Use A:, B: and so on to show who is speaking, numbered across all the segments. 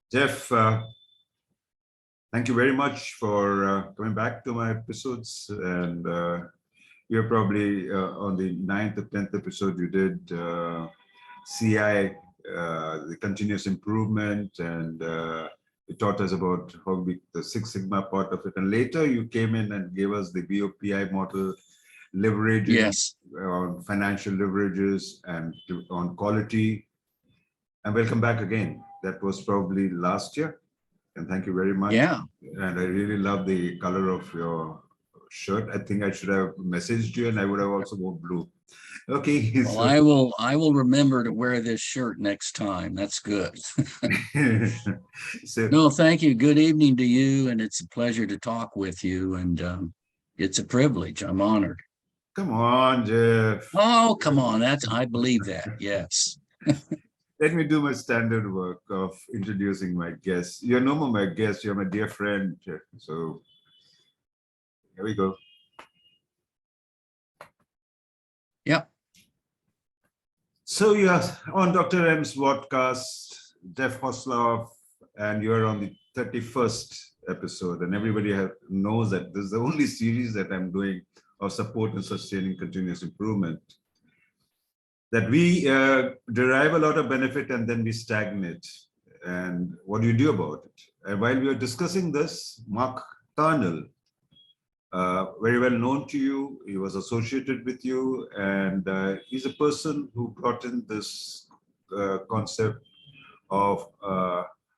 A: Jeff, thank you very much for coming back to my episodes. And you're probably on the 9th or 10th episode you did CI, the continuous improvement, and you taught us about the Six Sigma part of it. And later you came in and gave us the BOPI model, leveraging
B: Yes.
A: on financial leverages and on quality. And welcome back again. That was probably last year. And thank you very much.
B: Yeah.
A: And I really love the color of your shirt. I think I should have messaged you, and I would have also worn blue. Okay.
B: Well, I will remember to wear this shirt next time. That's good.
A: So,
B: No, thank you. Good evening to you, and it's a pleasure to talk with you. And it's a privilege. I'm honored.
A: come on, Jeff.
B: Oh, come on. I believe that. Yes.
A: Let me do my standard work of introducing my guests. You're no more my guest, you're my dear friend. So here we go.
B: Yep.
A: So you're on Dr. M's Vodcast, Jeff Heslop, and you're on the 31st episode. And everybody knows that this is the only series that I'm doing of support and sustaining continuous improvement. That we derive a lot of benefit and then we stagnate. And what do you do about it? And while we are discussing this, Mark Carnell, very well known to you, he was associated with you, and he's a person who brought in this concept of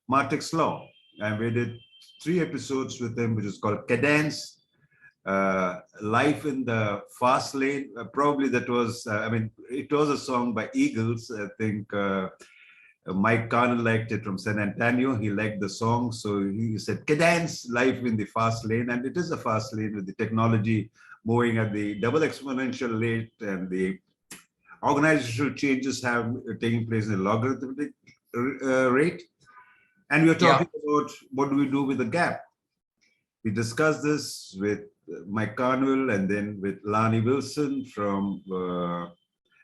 A: Martech's law. And we did 3 episodes with him, which is called CADENCE, Life in the Fast Lane. Probably that was, it was a song by Eagles. I think Mike Carnell liked it from San Antonio. He liked the song. So he said, Cadence, life in the fast lane. And it is a fast lane with the technology moving at the double exponential rate, and the organizational changes have taking place in a logarithmic rate. And we are talking about what do we do with the gap. We discussed this with Mike Carnell and then with Lani Wilson from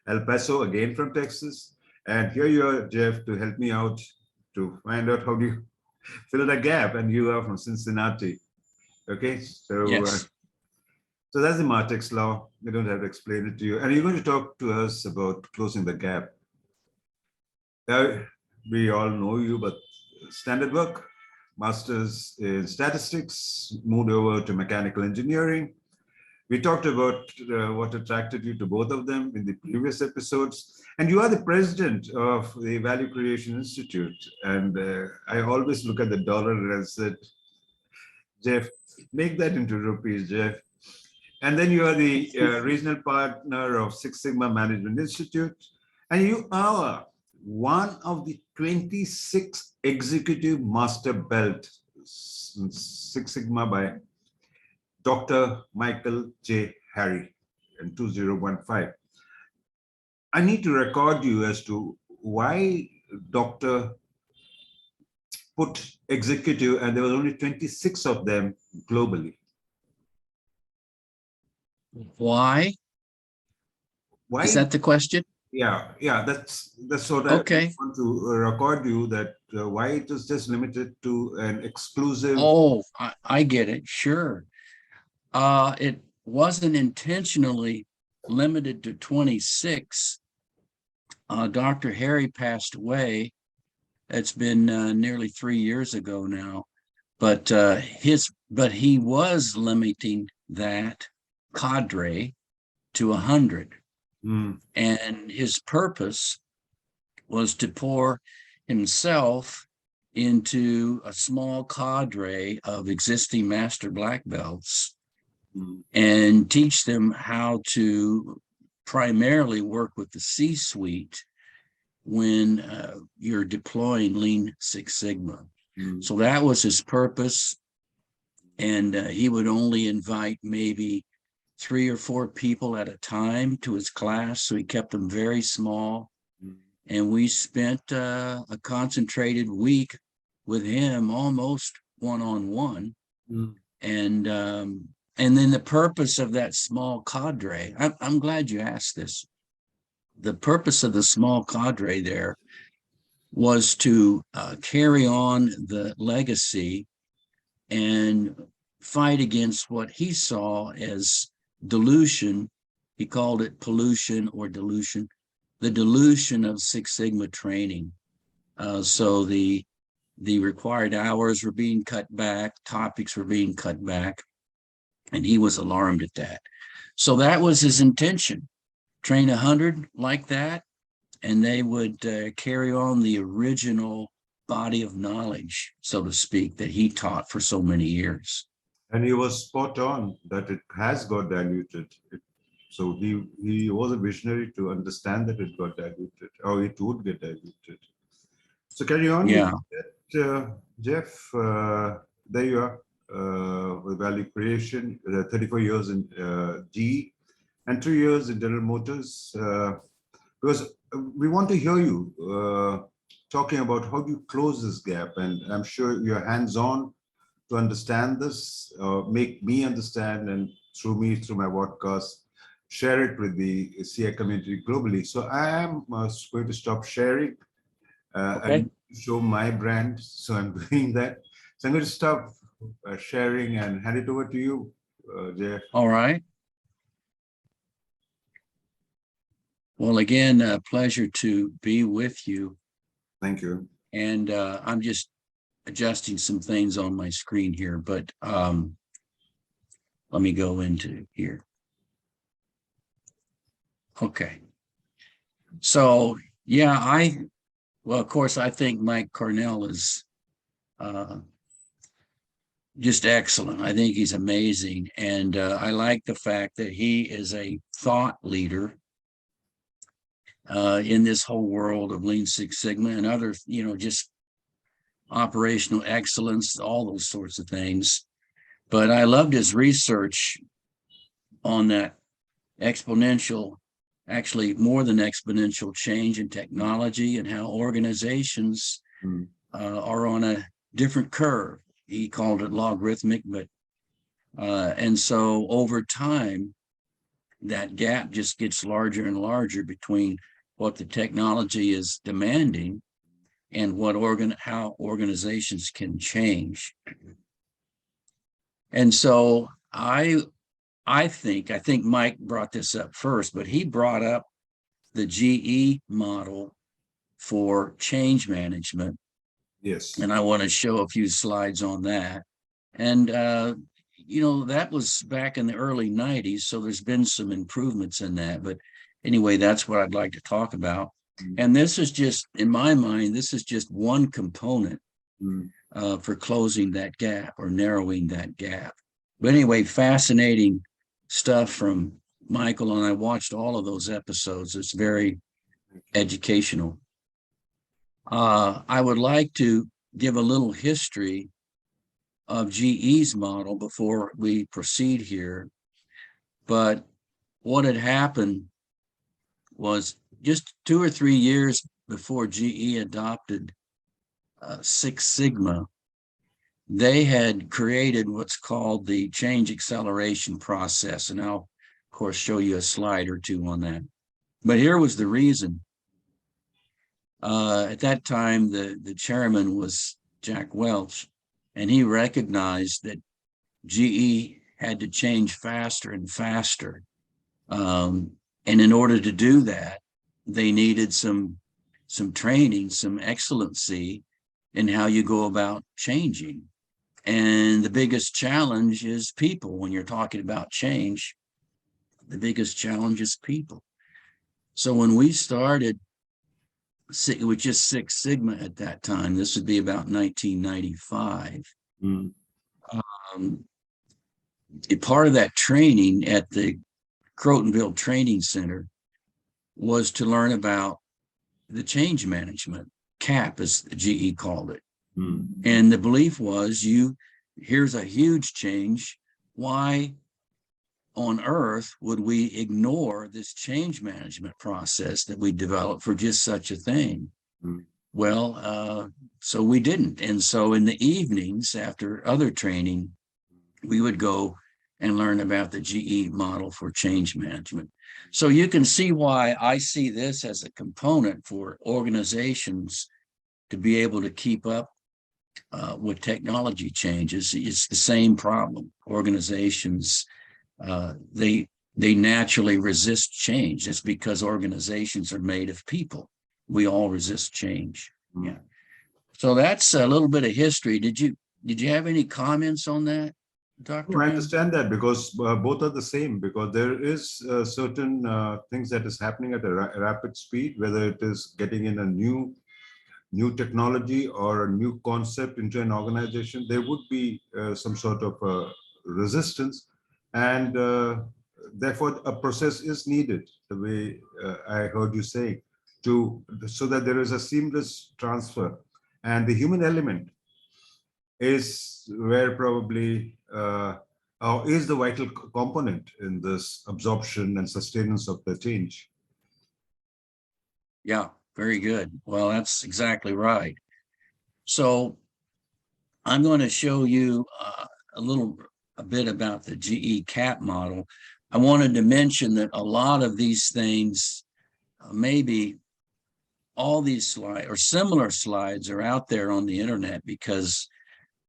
A: El Paso, again from Texas. And here you are, Jeff, to help me out to find out how do you fill that gap. And you are from Cincinnati. Okay, so
B: Yes.
A: So that's the Martech's law. We don't have to explain it to you. And you're going to talk to us about closing the gap. We all know you, but standard work, master's in statistics, moved over to mechanical engineering. We talked about what attracted you to both of them in the previous episodes. And you are the president of the Value Creation Institute. And I always look at the dollar and I said, Jeff, make that into rupees, Jeff. And then you are the regional partner of Six Sigma Management Institute. And you are one of the 26 executive master belt Six Sigma by Dr. Mikel J. Harry in 2015. I need to record you as to why Dr. put executive, and there was only 26 of them globally.
B: Why?
A: Why?
B: Is that the question?
A: Yeah, that's what
B: Okay.
A: I want to record you, that why it was just limited to an exclusive.
B: Oh, I get it. Sure. It wasn't intentionally limited to 26. Dr. Harry passed away. It's been nearly 3 years ago now, but he was limiting that cadre to 100. And his purpose was to pour himself into a small cadre of existing master black belts and teach them how to primarily work with the C-suite when you're deploying Lean Six Sigma. So that was his purpose. And he would only invite maybe 3 or 4 people at a time to his class. So he kept them very small. And we spent a concentrated week with him, almost one-on-one. And then the purpose of that small cadre, I'm glad you asked this. The purpose of the small cadre there was to carry on the legacy and fight against what he saw as dilution. He called it pollution or dilution, the dilution of Six Sigma training. So the required hours were being cut back, topics were being cut back, and he was alarmed at that. So that was his intention. Train 100 like that, and they would carry on the original body of knowledge, so to speak, that he taught for so many years.
A: And he was spot on that it has got diluted. So he was a visionary to understand that it got diluted, or it would get diluted. So carry on.
B: Yeah.
A: With that, Jeff, there you are, with value creation, 34 years in GE and 2 years in General Motors. Because we want to hear you talking about how you close this gap. And I'm sure you're hands-on to understand this, make me understand, and through my podcast, share it with the CI community globally. So I am going to stop sharing and show my brand. So I'm doing that. So I'm going to stop sharing and hand it over to you, Jeff.
B: All right. Well, again, a pleasure to be with you.
A: Thank you.
B: And I'm just adjusting some things on my screen here, but let me go into here. Okay. So, yeah, well, of course, I think Mike Carnell is just excellent. I think he's amazing. And I like the fact that he is a thought leader in this whole world of Lean Six Sigma and other, just operational excellence, all those sorts of things. But I loved his research on that exponential, actually more than exponential change in technology and how organizations are on a different curve. He called it logarithmic, but and so over time, that gap just gets larger and larger between what the technology is demanding and how organizations can change. And so I think Mike brought this up first, but he brought up the GE model for change management.
A: Yes.
B: And I want to show a few slides on that. And that was back in the early 90s, so there's been some improvements in that. But anyway, that's what I'd like to talk about. And this is just, in my mind, this is just one component for closing that gap or narrowing that gap. But anyway, fascinating stuff from Mikel, and I watched all of those episodes. It's very educational. I would like to give a little history of GE's model before we proceed here. But what had happened was just 2 or 3 years before GE adopted Six Sigma, they had created what's called the change acceleration process. And I'll, of course, show you a slide or two on that. But here was the reason. At that time, the chairman was Jack Welch, and he recognized that GE had to change faster and faster. And in order to do that, they needed some training, some excellency in how you go about changing. And the biggest challenge is people. When you're talking about change, the biggest challenge is people. So when we started with just Six Sigma at that time, this would be about 1995. Part of that training at the Crotonville Training Center was to learn about the change management, CAP as GE called it. And the belief was, here's a huge change. Why on earth would we ignore this change management process that we developed for just such a thing? Well, so we didn't. And so in the evenings after other training, we would go and learn about the GE model for change management. So you can see why I see this as a component for organizations to be able to keep up with technology changes. It's the same problem. Organizations, they naturally resist change. It's because organizations are made of people. We all resist change. Yeah. So that's a little bit of history. Did you have any comments on that, Dr.
A: I
B: M?
A: understand that because both are the same, because there is certain things that is happening at a rapid speed, whether it is getting in a new technology or a new concept into an organization, there would be some sort of resistance, and therefore a process is needed, the way I heard you say, so that there is a seamless transfer. And the human element is where probably is the vital component in this absorption and sustenance of the change.
B: Yeah, very good. Well, that's exactly right. So I'm going to show you a bit about the GE CAP model. I wanted to mention that a lot of these things, maybe all these slides or similar slides, are out there on the internet, because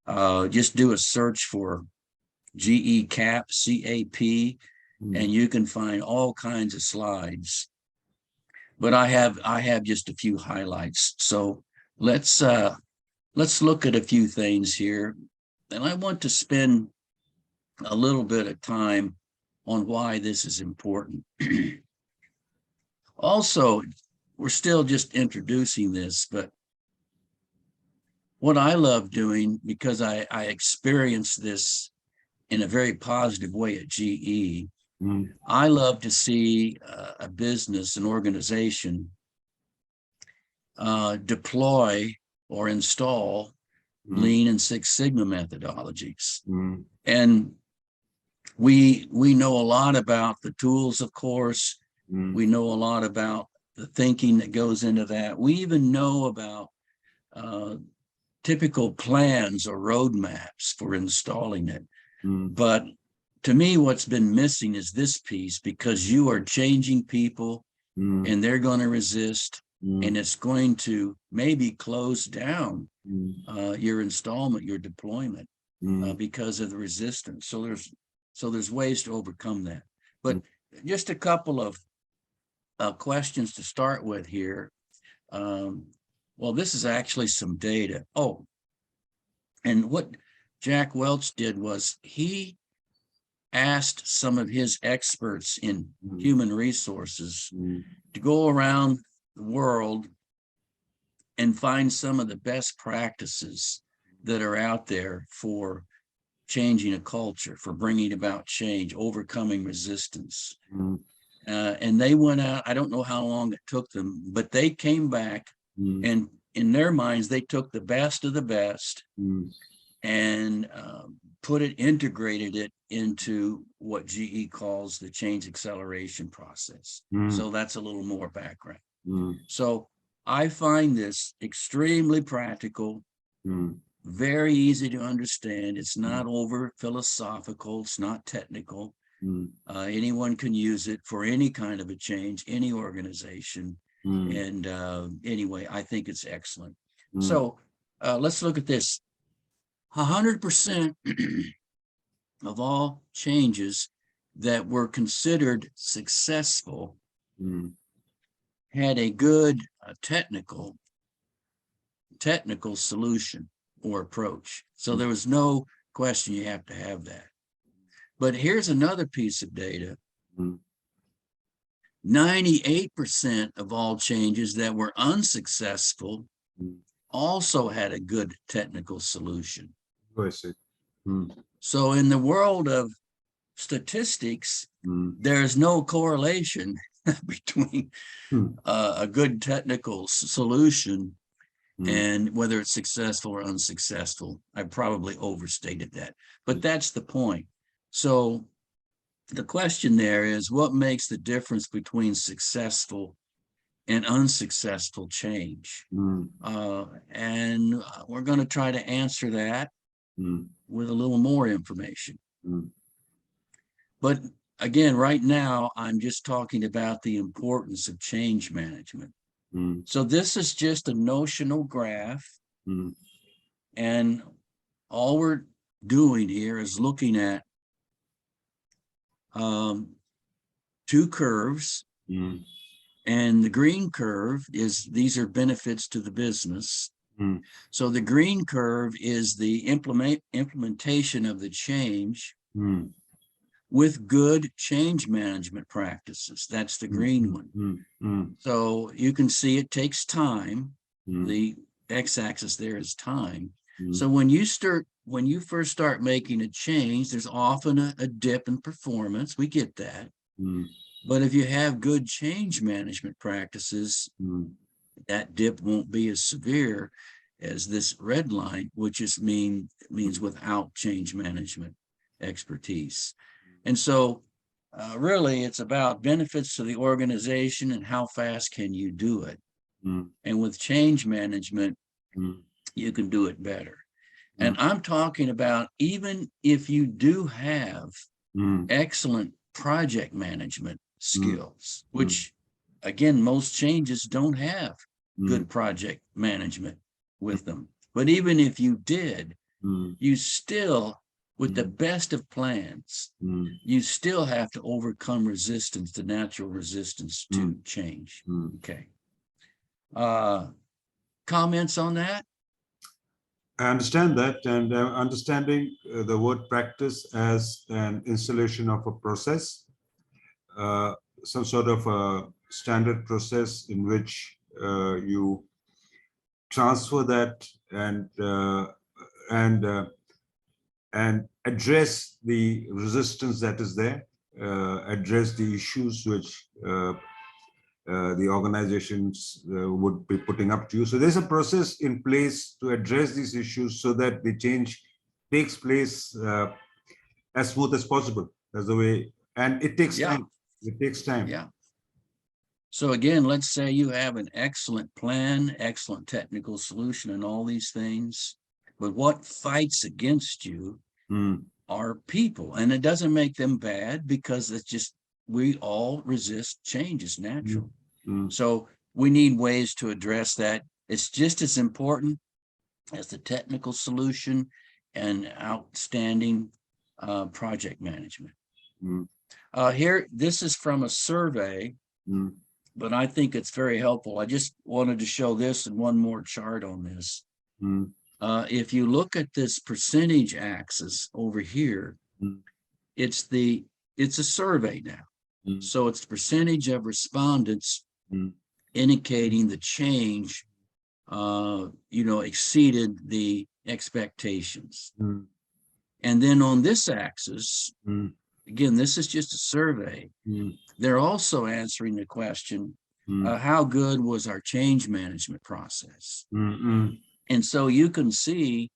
B: just do a search for GE CAP, CAP, and you can find all kinds of slides. But I have just a few highlights. So let's look at a few things here. And I want to spend a little bit of time on why this is important. Also, we're still just introducing this, but what I love doing, because I experienced this in a very positive way at GE, I love to see a business, an organization, deploy or install Lean and Six Sigma methodologies. And we know a lot about the tools, of course. We know a lot about the thinking that goes into that. We even know about typical plans or roadmaps for installing it. But to me, what's been missing is this piece, because you are changing people and they're going to resist, and it's going to maybe close down your installment, your deployment, because of the resistance. So there's ways to overcome that. But just a couple of questions to start with here. Well, this is actually some data. Oh, and what Jack Welch did was he asked some of his experts in human resources to go around the world and find some of the best practices that are out there for changing a culture, for bringing about change, overcoming resistance. And they went out, I don't know how long it took them, but they came back and in their minds, they took the best of the best and integrated it into what GE calls the change acceleration process. So that's a little more background. So I find this extremely practical, very easy to understand. It's not over philosophical, it's not technical. Anyone can use it for any kind of a change, any organization. And anyway, I think it's excellent. So let's look at this. 100% of all changes that were considered successful had a good technical solution or approach. So there was no question you have to have that. But here's another piece of data. 98% of all changes that were unsuccessful also had a good technical solution.
A: I see.
B: So in the world of statistics, there's no correlation between a good technical solution and whether it's successful or unsuccessful. I probably overstated that, but that's the point. So the question there is, what makes the difference between successful and unsuccessful change? And we're going to try to answer that with a little more information. But again, right now, I'm just talking about the importance of change management.
A: mm,
B: So this is just a notional graph,
A: mm,
B: and all we're doing here is looking at two curves,
A: mm,
B: and the green curve is, these are benefits to the business.
A: mm,
B: So the green curve is the implementation of the change
A: mm,
B: with good change management practices. That's the green one.
A: mm, mm,
B: So you can see it takes time.
A: mm,
B: The x-axis there is time.
A: mm,
B: So when you first start making a change, there's often a dip in performance. We get that.
A: mm,
B: But if you have good change management practices,
A: mm,
B: that dip won't be as severe as this red line, which means without change management expertise. And so really it's about benefits to the organization and how fast can you do it.
A: mm,
B: And with change management,
A: mm,
B: you can do it better.
A: mm,
B: And I'm talking about even if you do have
A: mm,
B: excellent project management skills,
A: mm,
B: which again, most changes don't have
A: mm,
B: good project management with them. But even if you did,
A: mm,
B: you still, with the
A: Mm.
B: best of plans,
A: mm,
B: you still have to overcome resistance, the natural resistance to
A: Mm.
B: change.
A: mm.
B: Okay. Comments on that?
A: I understand that, and understanding the word practice as an installation of a process, uh, some sort of a standard process in which you transfer that and address the resistance that is there, address the issues which the organizations would be putting up to you. So there's a process in place to address these issues so that the change takes place as smooth as possible. That's the way, and it takes
B: Yeah.
A: time. It takes time.
B: Yeah. So again, let's say you have an excellent plan, excellent technical solution, and all these things, but what fights against you
A: Mm,
B: are people, and it doesn't make them bad because it's just, we all resist change, it's natural.
A: mm,
B: So we need ways to address that. It's just as important as the technical solution and outstanding project management.
A: mm,
B: Here, this is from a survey,
A: mm,
B: but I think it's very helpful. I just wanted to show this and one more chart on this.
A: mm,
B: If you look at this percentage axis over here,
A: mm,
B: it's a survey now.
A: mm,
B: So it's the percentage of respondents
A: mm,
B: indicating the change, exceeded the expectations.
A: mm,
B: And then on this axis,
A: mm,
B: again, this is just a survey.
A: mm,
B: They're also answering the question,
A: mm,
B: how good was our change management process?
A: mm, mm,
B: And so you can see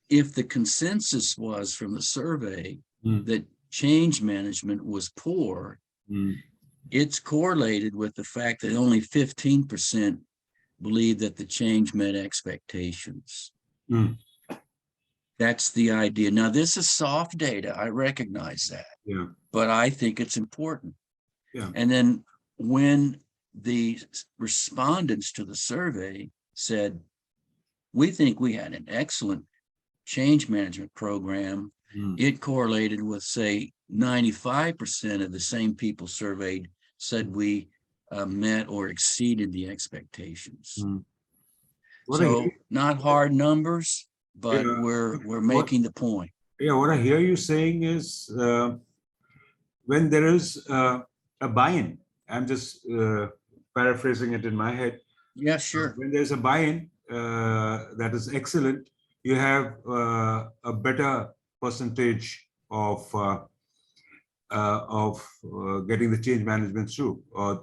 B: if the consensus was from the survey
A: mm,
B: that change management was poor,
A: mm.
B: it's correlated with the fact that only 15% believe that the change met expectations.
A: Mm.
B: That's the idea. Now, this is soft data. I recognize that,
A: Yeah.
B: but I think it's important.
A: Yeah.
B: And then when the respondents to the survey said, we think we had an excellent change management program,
A: Mm.
B: it correlated with, say, 95% of the same people surveyed said we met or exceeded the expectations.
A: Mm.
B: So not hard numbers, but
A: Yeah.
B: we're making the point.
A: Yeah, what I hear you saying is when there is a buy-in, I'm just paraphrasing it in my head.
B: Yeah, sure.
A: When there's a buy-in that is excellent, you have a better percentage of getting the change management through. Or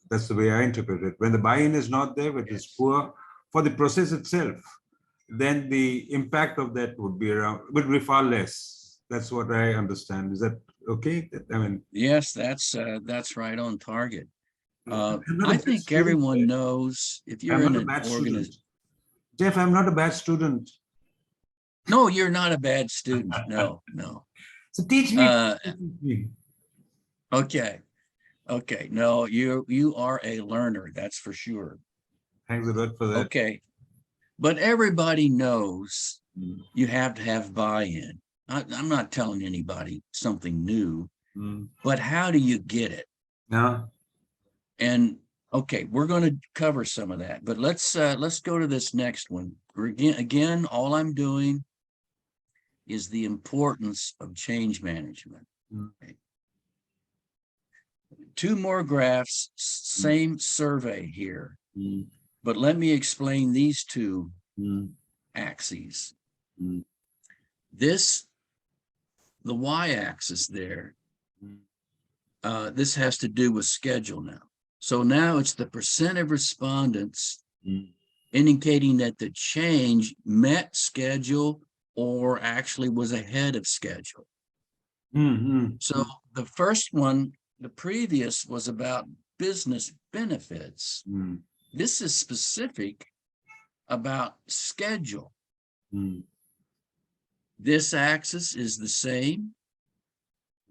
A: that's the way I interpret it. When the buy-in is not there, which is poor for the process itself, then the impact of that would be far less. That's what I understand. Is that okay? I mean,
B: Yes, that's right on target.
A: I'm not a
B: I
A: bad
B: think
A: student,
B: everyone
A: Jeff.
B: knows if you're
A: I'm
B: in
A: not a
B: an
A: bad student.
B: organization.
A: Jeff, I'm not a bad student.
B: No, you're not a bad student. No.
A: So teach me.
B: Okay. Okay, no, you are a learner, that's for sure.
A: Thanks a lot for that.
B: Okay, but everybody knows
A: Mm.
B: you have to have buy-in. I'm not telling anybody something new,
A: Mm.
B: but how do you get it?
A: Yeah.
B: And okay, we're going to cover some of that, but let's go to this next one. Again, all I'm doing is the importance of change management.
A: Mm.
B: Okay. Two more graphs, same survey here,
A: Mm.
B: but let me explain these two
A: Mm.
B: axes.
A: Mm.
B: The y-axis there,
A: Mm.
B: this has to do with schedule now. So now it's the percent of respondents
A: Mm.
B: indicating that the change met schedule or actually was ahead of schedule.
A: Mm.
B: So the first one, the previous, was about business benefits.
A: Mm.
B: This is specific about schedule.
A: Mm.
B: This axis is the same,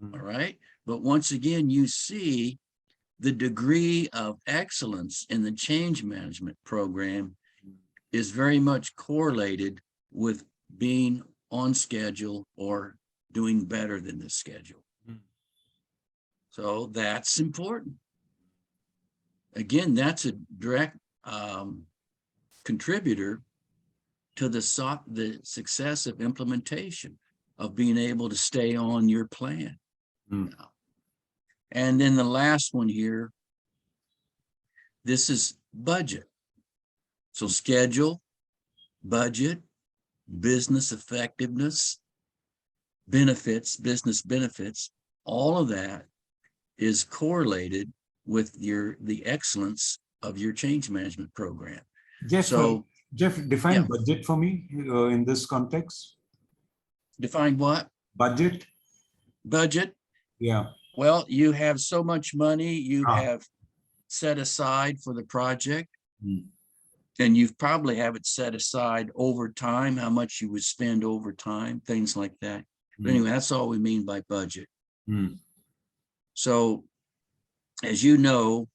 B: all right? But once again, you see the degree of excellence in the change management program is very much correlated with being on schedule or doing better than the schedule.
A: Mm.
B: So that's important. Again, that's a direct contributor to the success of implementation, of being able to stay on your plan.
A: Mm.
B: And then the last one here, this is budget. So schedule, budget, business effectiveness, benefits, business benefits, all of that is correlated with the excellence of your change management program.
A: Jeff,
B: So
A: Jeff, define
B: yeah.
A: budget for me in this context.
B: Define what?
A: Budget.
B: Budget.
A: Yeah.
B: Well, you have so much money you
A: Ah.
B: have set aside for the project,
A: Mm.
B: and you probably have it set aside over time, how much you would spend over time, things like that. But anyway, that's all we mean by budget.
A: Mm.
B: So, as you know,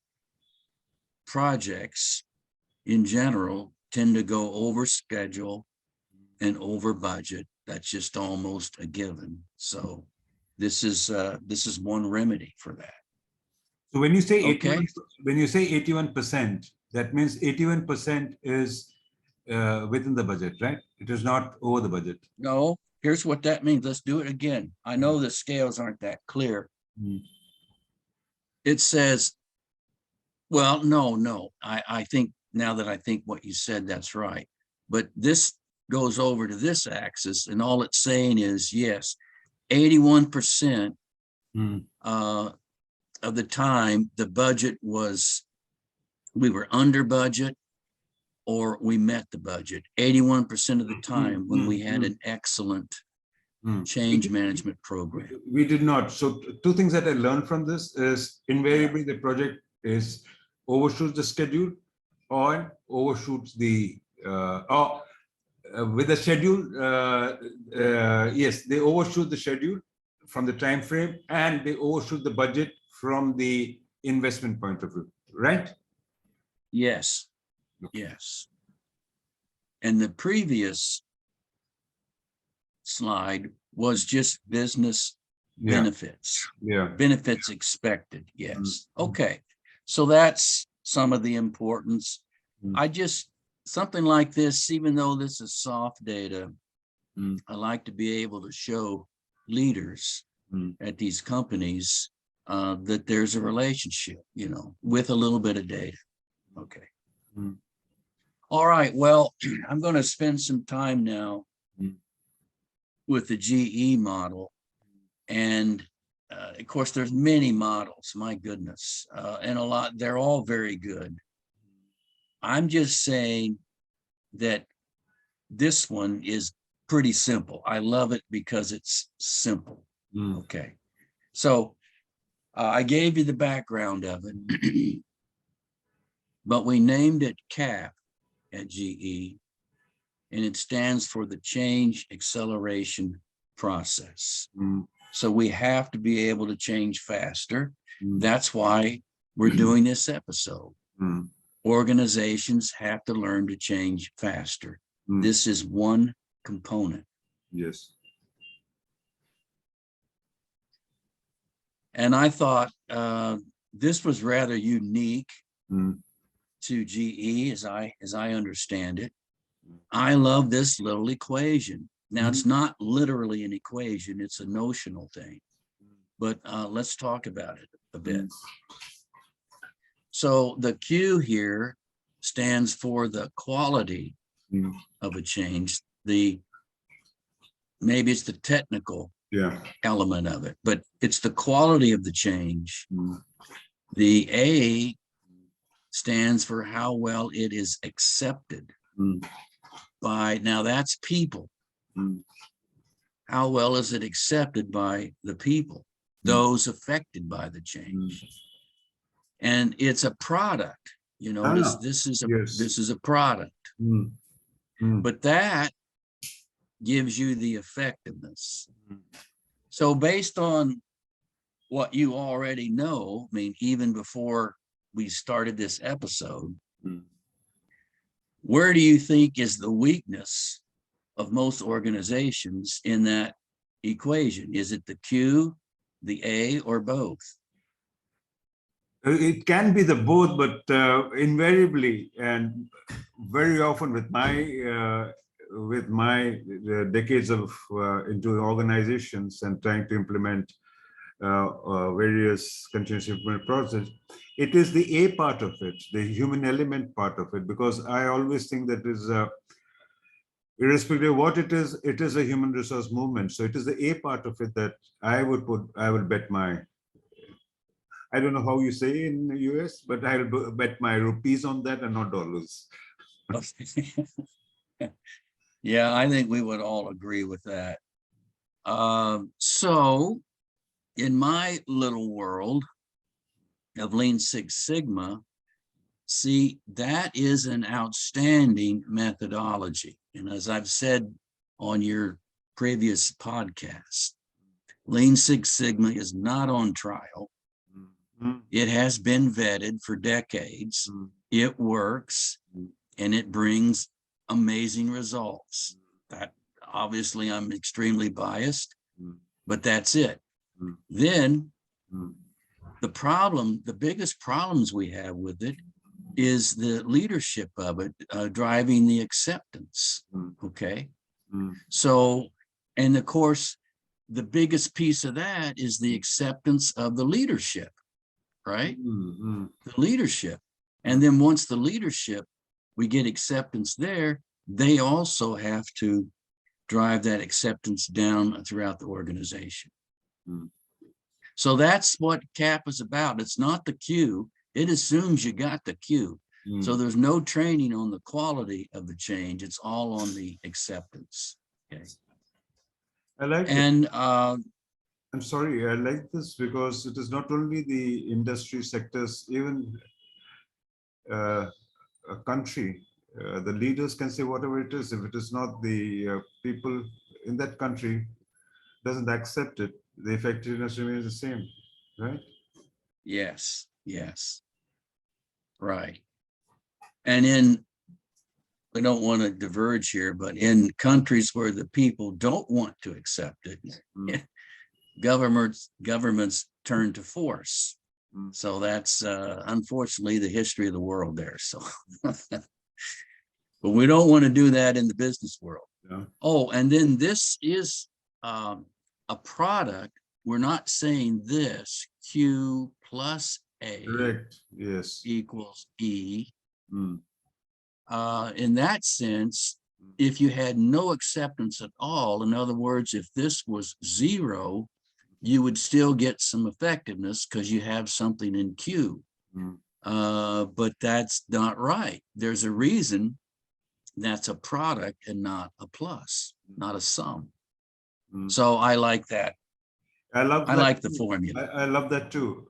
B: projects in general tend to go over schedule and over budget. That's just almost a given. So this is one remedy for that.
A: So when you say 81,
B: Okay.
A: when you say 81%, that means 81% is within the budget, right? It is not over the budget.
B: No, here's what that means. Let's do it again. I know the scales aren't that clear.
A: Mm.
B: It says, well, no. I think now that I think what you said, that's right. But this goes over to this axis, and all it's saying is, yes, 81%
A: Mm.
B: of the time, the budget was, we were under budget or we met the budget. 81% of the time when we had an excellent change management program.
A: We did not. So two things that I learned from this is invariably the project is overshoots the schedule or overshoots the with the schedule. Yes, they overshoot the schedule from the time frame, and they overshoot the budget from the investment point of view, right?
B: Yes, yes. And the previous slide was just business benefits.
A: Yeah.
B: Benefits expected, yes. Okay, so that's some of the importance. I just, something like this, even though this is soft data, I like to be able to show leaders at these companies that there's a relationship, you know, with a little bit of data. Okay. All right, well, I'm going to spend some time now with the GE model. And of course, there's many models, my goodness, and a lot, they're all very good. I'm just saying that this one is pretty simple. I love it because it's simple. Okay. So I gave you the background of it, but we named it CAP at GE, and it stands for the Change Acceleration Process. So we have to be able to change faster.
A: Mm.
B: That's why we're doing this episode.
A: Mm.
B: Organizations have to learn to change faster.
A: Mm.
B: This is one component.
A: Yes.
B: And I thought this was rather unique
A: Mm.
B: to GE as I understand it. I love this little equation. Now, it's not literally an equation, it's a notional thing. But let's talk about it a bit. So the Q here stands for the quality
A: Mm.
B: of a change. Maybe it's the technical element of it, but it's the quality of the change.
A: Mm.
B: The A stands for how well it is accepted by, now that's people. How well is it accepted by the people, those affected by the change? And it's a product, you know, this is a product. But that gives you the effectiveness. So based on what you already know, I mean, even before we started this episode, where do you think is the weakness of most organizations in that equation? Is it the Q, the A, or both?
A: It can be the both, but invariably and very often with my decades of into organizations and trying to implement various continuous improvement process, it is the A part of it, the human element part of it, because I always think that is irrespective of what it is a human resource movement. So it is the A part of it that I would bet my, I don't know how you say in the US, but I'll bet my rupees on that and not dollars.
B: Yeah, I think we would all agree with that. So in my little world of Lean Six Sigma, see, that is an outstanding methodology. And as I've said on your previous podcast, Lean Six Sigma is not on trial. It has been vetted for decades. It works and it brings amazing results. That obviously I'm extremely biased, but that's it. Then the biggest problems we have with it is the leadership of it driving the acceptance. Okay. So, and of course, the biggest piece of that is the acceptance of the leadership, right? The leadership. And then once the leadership, we get acceptance there, they also have to drive that acceptance down throughout the organization. So that's what CAP is about. It's not the Q. It assumes you got the Q. So there's no training on the quality of the change. It's all on the acceptance. Okay.
A: I like
B: and
A: I'm sorry, I like this because it is not only the industry sectors, even a country, the leaders can say whatever it is. If it is not the people in that country doesn't accept it, the effectiveness remains the same, right?
B: Yes, right. And we don't want to diverge here, but in countries where the people don't want to accept it, governments turn to force. So that's unfortunately the history of the world there. So, but we don't want to do that in the business world.
A: Yeah.
B: Oh, and then this is a product. We're not saying this Q plus A
A: Correct. Yes.
B: equals E. In that sense, if you had no acceptance at all, in other words, if this was 0, you would still get some effectiveness because you have something in Q. But that's not right. There's a reason that's a product and not a plus, not a sum. So I like that.
A: I
B: like the formula.
A: I love that too,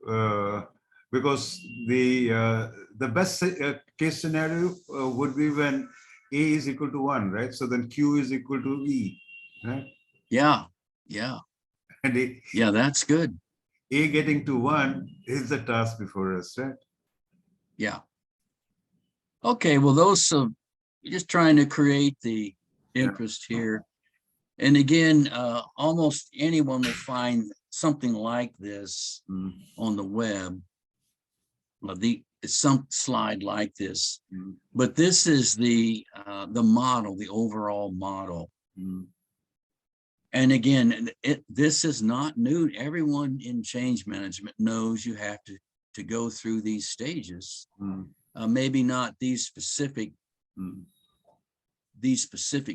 A: because the best case scenario would be when A is equal to 1, right? So then Q is equal to E, right?
B: Yeah.
A: And
B: Yeah, that's good.
A: getting to 1 is the task before us, right?
B: Yeah. Okay, well, just trying to create the interest here. And again, almost anyone will find something like this on the web. Some slide like this, but this is the model, the overall model. And again, this is not new. Everyone in change management knows you have to go through these stages. Maybe not these specific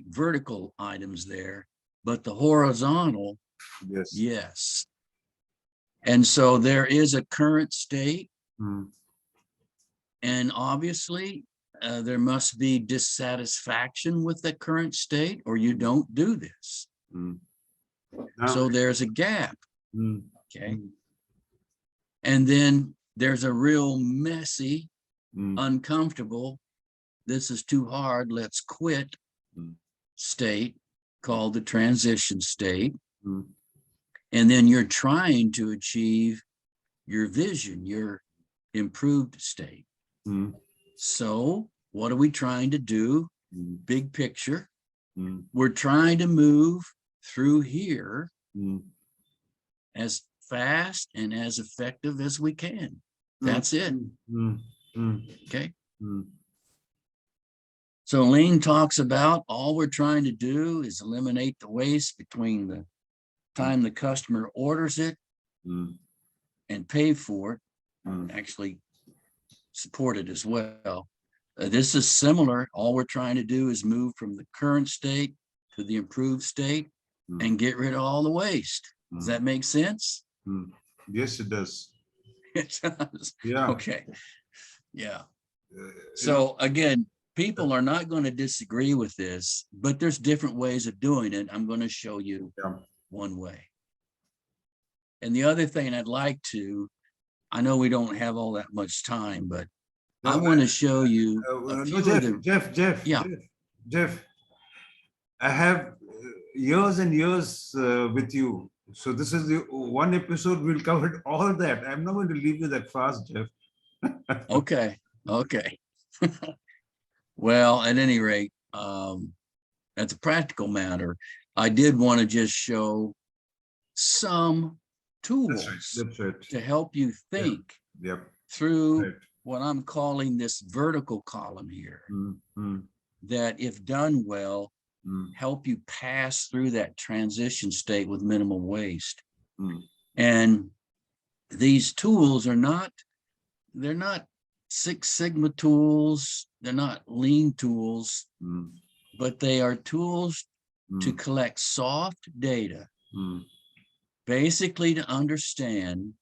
B: vertical items there, but the horizontal, yes. And so there is a current state, and obviously there must be dissatisfaction with the current state, or you don't do this. So there's a gap. Okay. And then there's a real messy, uncomfortable, this is too hard, let's quit state called the transition state. And then you're trying to achieve your vision, your improved state. So what are we trying to do? Big picture. We're trying to move through here as fast and as effective as we can. That's it. Okay. So Lean talks about all we're trying to do is eliminate the waste between the time the customer orders it and pay for it, actually support it as well. This is similar. All we're trying to do is move from the current state to the improved state and get rid of all the waste. Does that make sense?
A: Yes, it does.
B: It does.
A: Yeah.
B: Okay. Yeah. So again, people are not going to disagree with this, but there's different ways of doing it. I'm going to show you one way. And the other thing I'd like to, I know we don't have all that much time, but I want to show you a few of the...
A: Jeff, I have years and years with you. So this is the one episode we'll cover all that. I'm not going to leave you that fast, Jeff.
B: Okay. Well, at any rate, as a practical matter, I did want to just show some tools
A: That's right.
B: to help you think through what I'm calling this vertical column here, that if done well, help you pass through that transition state with minimal waste. And these tools are not, they're not Six Sigma tools, they're not lean tools, but they are tools to collect soft data, basically to understand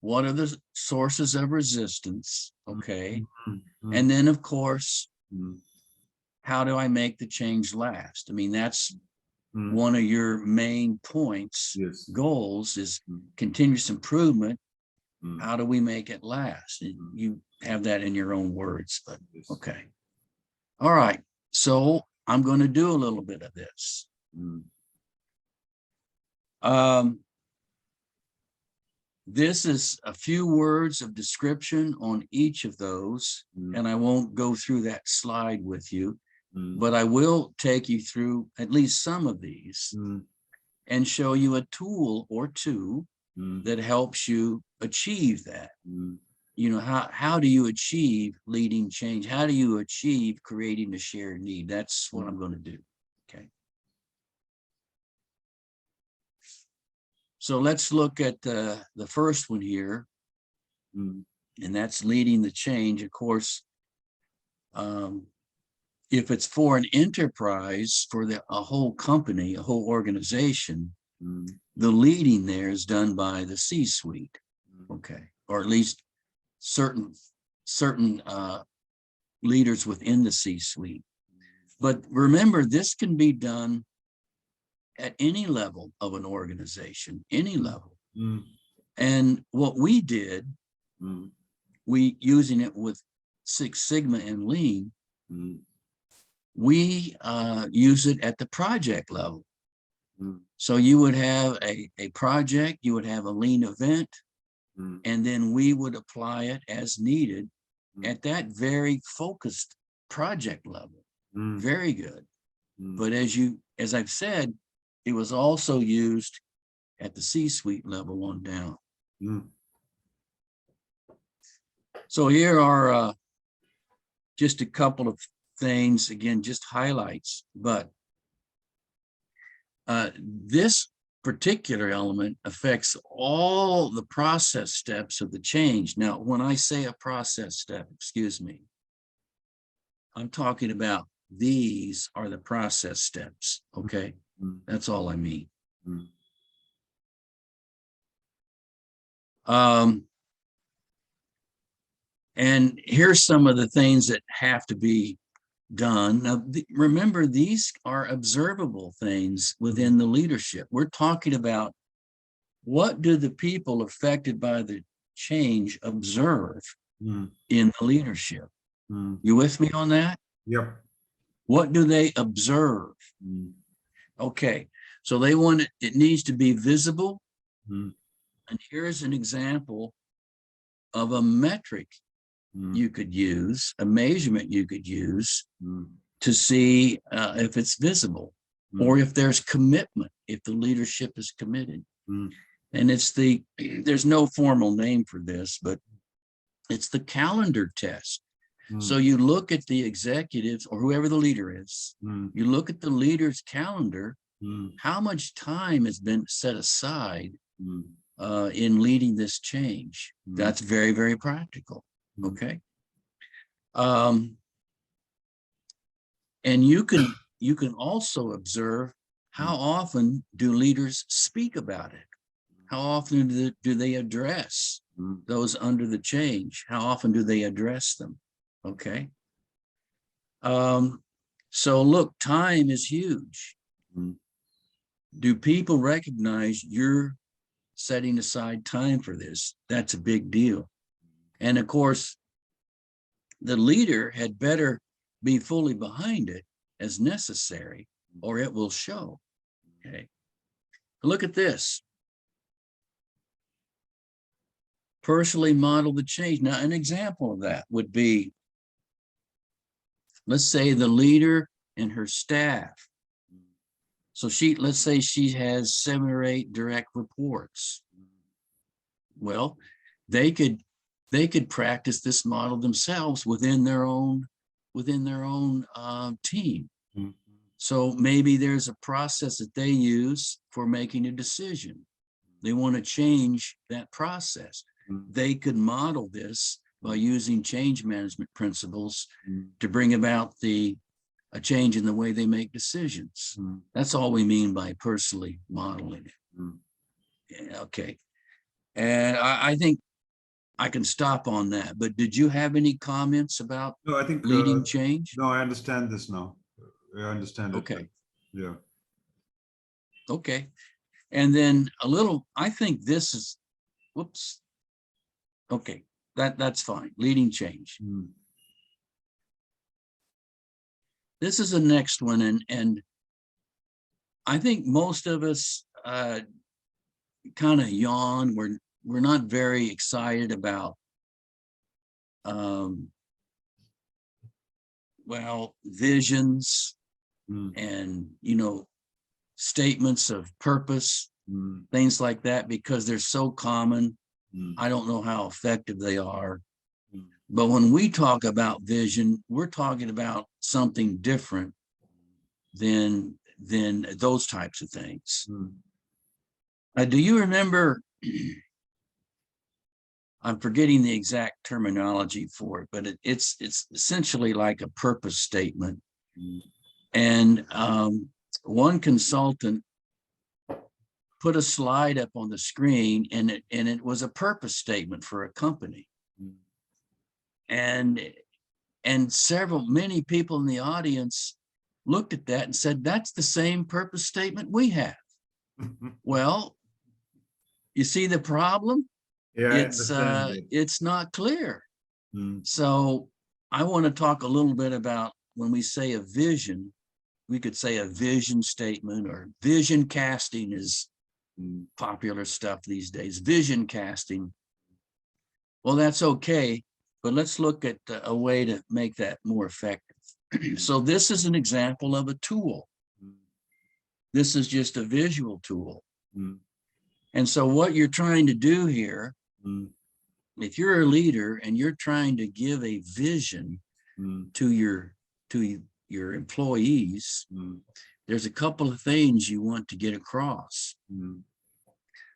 B: what are the sources of resistance, okay? And then, of course, how do I make the change last? I mean, that's one of your main points, goals is continuous improvement. How do we make it last? You have that in your own words, but okay. All right, so I'm going to do a little bit of this. This is a few words of description on each of those, and I won't go through that slide with you, but I will take you through at least some of these and show you a tool or two that helps you achieve that. You know, how do you achieve leading change? How do you achieve creating a shared need? That's what I'm going to do. Okay. So let's look at the first one here, and that's leading the change. Of course, if it's for an enterprise, for a whole company, a whole organization, the leading there is done by the C-suite, okay, or at least certain leaders within the C-suite. But remember, this can be done at any level of an organization, any level. And what we did, we using it with Six Sigma and Lean, we use it at the project level.
A: Mm,
B: So you would have a project, you would have a lean event,
A: mm,
B: and then we would apply it as needed
A: mm,
B: at that very focused project level.
A: mm,
B: Very good.
A: mm,
B: But as I've said, it was also used at the C-suite level on down.
A: mm,
B: So here are just a couple of things, again, just highlights, but this particular element affects all the process steps of the change. Now, when I say a process step, excuse me, I'm talking about these are the process steps, okay?
A: mm,
B: That's all I mean.
A: mm,
B: And here's some of the things that have to be done. Now, remember, these are observable things within the leadership. We're talking about what do the people affected by the change observe
A: mm,
B: in the leadership?
A: mm.
B: You with me on that?
A: Yep.
B: What do they observe?
A: Mm,
B: Okay, so they want it needs to be visible.
A: mm,
B: And here's an example of a metric
A: mm,
B: you could use, a measurement you could use
A: mm,
B: to see if it's visible or if there's commitment, if the leadership is committed.
A: mm,
B: And there's no formal name for this, but it's the calendar test. So
A: mm,
B: you look at the executives or whoever the leader is,
A: mm,
B: you look at the leader's calendar,
A: mm,
B: how much time has been set aside
A: mm,
B: in leading this change.
A: mm,
B: That's very, very practical,
A: mm,
B: okay? And you can also observe how often do leaders speak about it? How often do they address
A: mm,
B: those under the change? How often do they address them? Okay. So look, time is huge.
A: mm,
B: Do people recognize you're setting aside time for this? That's a big deal. And of course, the leader had better be fully behind it as necessary, or it will show. Okay. Look at this. Personally model the change. Now, an example of that would be, let's say the leader and her staff. So let's say she has 7 or 8 direct reports. Well, they could practice this model themselves within their own team.
A: mm,
B: So maybe there's a process that they use for making a decision. They want to change that process.
A: mm,
B: They could model this by using change management principles
A: mm,
B: to bring about a change in the way they make decisions.
A: mm,
B: That's all we mean by personally modeling it.
A: mm.
B: Yeah, okay. And I think I can stop on that. But did you have any comments about
A: No, I think,
B: leading change?
A: no, I understand this now. I understand it.
B: Okay.
A: Yeah.
B: Okay. And then I think this is, whoops. Okay, that's fine. Leading change.
A: Mm,
B: This is the next one, and I think most of us kind of yawn. We're not very excited about visions
A: mm,
B: and statements of purpose,
A: mm,
B: things like that, because they're so common.
A: mm,
B: I don't know how effective they are.
A: mm,
B: But when we talk about vision, we're talking about something different than those types of things.
A: mm,
B: Do you remember? I'm forgetting the exact terminology for it, but it's essentially like a purpose statement.
A: mm,
B: And one consultant put a slide up on the screen, and it was a purpose statement for a company.
A: mm.
B: And many people in the audience looked at that and said, that's the same purpose statement we have. Well, you see the problem?
A: Yeah, I understand it.
B: It's not clear.
A: Mm,
B: So I want to talk a little bit about when we say a vision, we could say a vision statement, or vision casting is popular stuff these days, vision casting. Well, that's okay, but let's look at a way to make that more effective. So this is an example of a tool. This is just a visual tool. And so what you're trying to do here, if you're a leader and you're trying to give a vision to your employees, there's a couple of things you want to get across.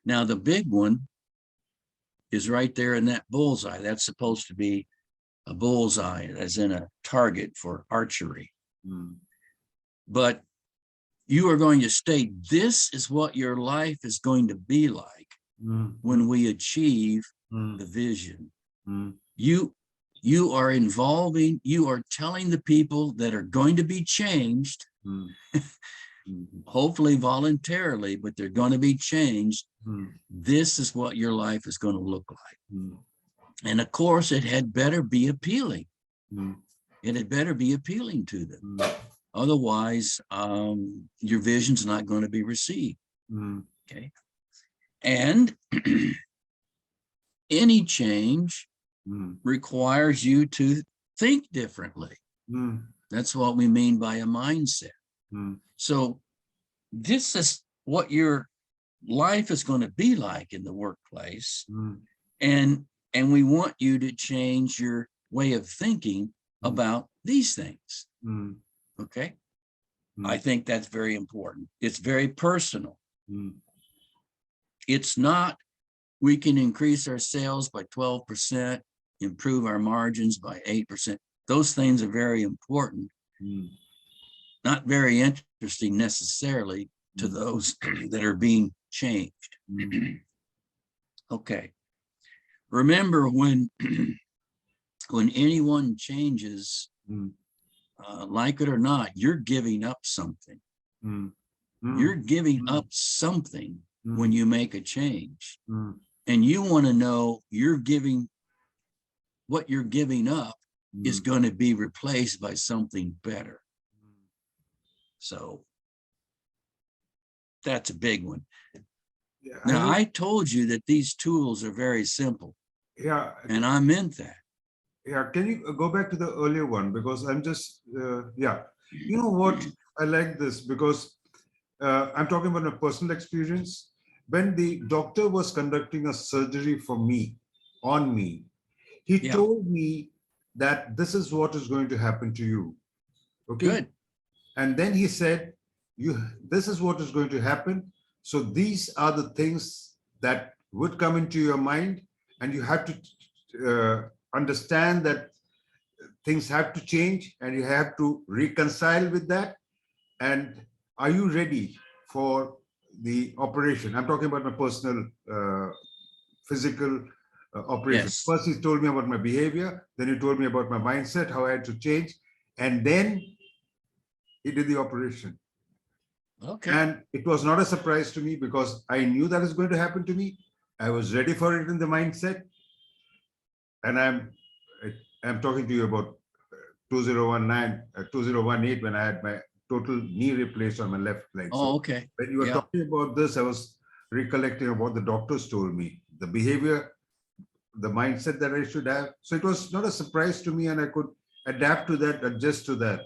B: Now, the big one is right there in that bullseye. That's supposed to be a bullseye, as in a target for archery. But you are going to state, this is what your life is going to be like when we achieve the vision. You are involving, you are telling the people that are going to be changed, hopefully voluntarily, but they're going to be changed. This is what your life is going to look like. And of course, it had better be appealing. It had better be appealing to them. Otherwise, your vision's not going to be received. Okay. And any change requires you to think differently. That's what we mean by a mindset. So this is what your life is going to be like in the workplace. And we want you to change your way of thinking about these things. Okay. I think that's very important. It's very personal. It's not, we can increase our sales by 12%, improve our margins by 8%. Those things are very important. Not very interesting necessarily to those that are being changed. Okay. Remember, when anyone changes, like it or not, you're giving up something. You're giving up something when you make a change. And you want to know what you're giving up is going to be replaced by something better. So that's a big one. Yeah, now, I told you that these tools are very simple.
A: Yeah.
B: And I meant that.
A: Yeah. Can you go back to the earlier one? Because I'm just, yeah. You know what? I like this because I'm talking about a personal experience. When the doctor was conducting a surgery for me, on me, he told me that this is what is going to happen to you. Okay.
B: Good.
A: And then he said, this is what is going to happen. So these are the things that would come into your mind, and you have to understand that things have to change and you have to reconcile with that. And are you ready for the operation? I'm talking about my personal physical operation.
B: Yes.
A: First, he told me about my behavior. Then he told me about my mindset, how I had to change. And then he did the operation.
B: Okay.
A: And it was not a surprise to me because I knew that is going to happen to me. I was ready for it in the mindset. And I'm talking to you about 2018 when I had my total knee replaced on my left leg.
B: Oh, okay.
A: When you were talking about this, I was recollecting of what the doctors told me, the behavior, the mindset that I should have. So it was not a surprise to me, and I could adapt to that, adjust to that.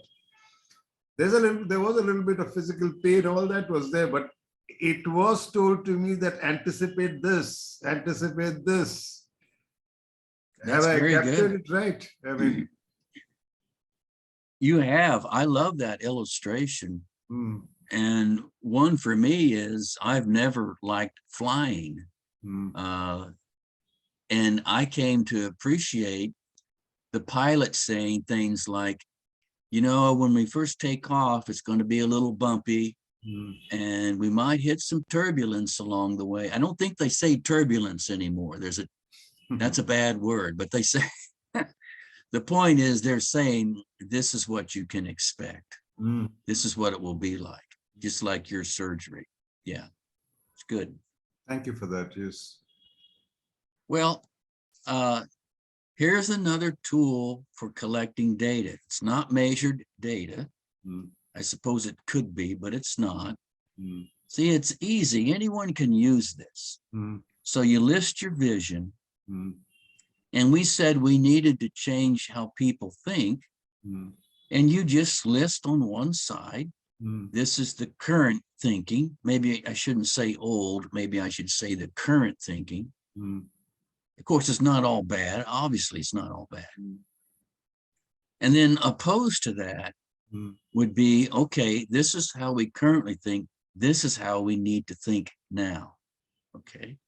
A: There was a little bit of physical pain, all that was there, but it was told to me that anticipate this, anticipate this.
B: That's
A: have
B: very
A: I captured
B: good.
A: It right? I mean,
B: you have. I love that illustration. And one for me is I've never liked flying. And I came to appreciate the pilot saying things like, you know, when we first take off, it's going to be a little bumpy and we might hit some turbulence along the way. I don't think they say turbulence anymore. That's a bad word, but they say, the point is they're saying, this is what you can expect. This is what it will be like, just like your surgery. Yeah, it's good.
A: Thank you for that. Yes.
B: Well, here's another tool for collecting data. It's not measured data, I suppose it could be, but it's not.
A: Mm.
B: See, it's easy. Anyone can use this.
A: Mm.
B: So you list your vision,
A: Mm.
B: and we said we needed to change how people think,
A: Mm.
B: and you just list on one side,
A: Mm.
B: this is the current thinking. Maybe I shouldn't say old, maybe I should say the current thinking.
A: Mm.
B: Of course, it's not all bad. Obviously, it's not all bad.
A: Mm.
B: And then opposed to that
A: Mm.
B: would be, okay, this is how we currently think. This is how we need to think now. Okay.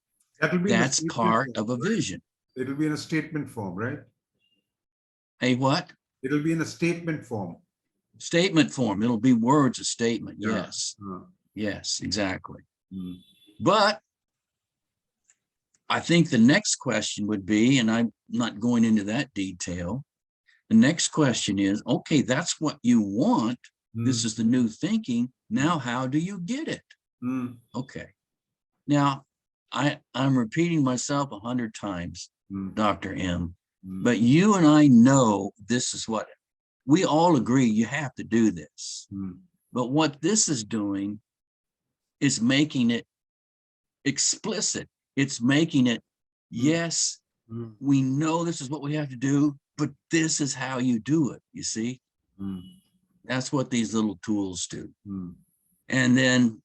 A: That will be in a
B: That's
A: statement
B: part
A: form,
B: of a
A: right?
B: vision.
A: It'll be in a statement form, right?
B: A what?
A: It'll be in a statement form.
B: Statement form. It'll be words of statement.
A: Yeah.
B: Yes. Yes, exactly.
A: Mm.
B: But I think the next question would be, and I'm not going into that detail. The next question is, okay, that's what you want. This
A: Mm.
B: is the new thinking. Now, how do you get it?
A: Mm.
B: Okay. Now, I'm repeating myself 100 times,
A: Mm.
B: Dr. M,
A: Mm.
B: but you and I know this is what we all agree you have to do this.
A: Mm.
B: But what this is doing is making it explicit. It's making it, yes,
A: Mm.
B: we know this is what we have to do, but this is how you do it. You see,
A: Mm.
B: that's what these little tools do.
A: Mm.
B: And then,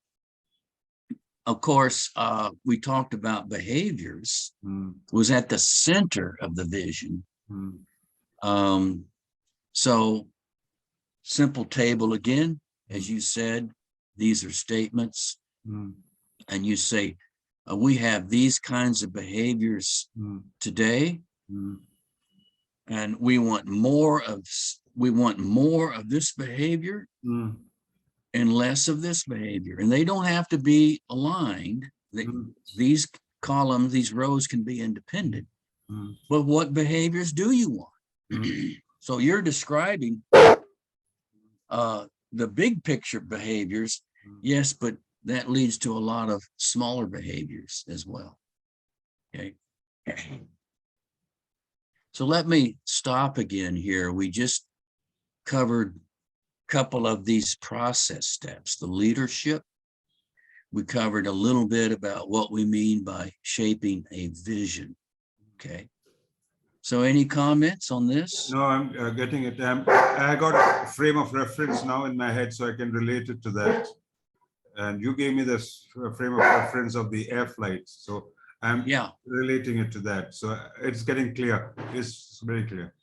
B: of course, we talked about behaviors
A: Mm.
B: was at the center of the vision.
A: Mm.
B: So simple table again, as you said, these are statements.
A: Mm.
B: And you say, we have these kinds of behaviors
A: Mm.
B: today,
A: Mm.
B: and we want more of this behavior
A: Mm.
B: and less of this behavior. And they don't have to be aligned.
A: Mm.
B: These columns, these rows can be independent.
A: Mm.
B: But what behaviors do you want?
A: Mm.
B: So you're describing the big picture behaviors, yes, but that leads to a lot of smaller behaviors as well. Okay. So let me stop again here. We just covered a couple of these process steps, the leadership. We covered a little bit about what we mean by shaping a vision. Okay. So any comments on this?
A: No, I'm getting it. I got a frame of reference now in my head, so I can relate it to that. And you gave me this frame of reference of the air flights, so I'm relating it to that. So it's getting clear. It's very clear.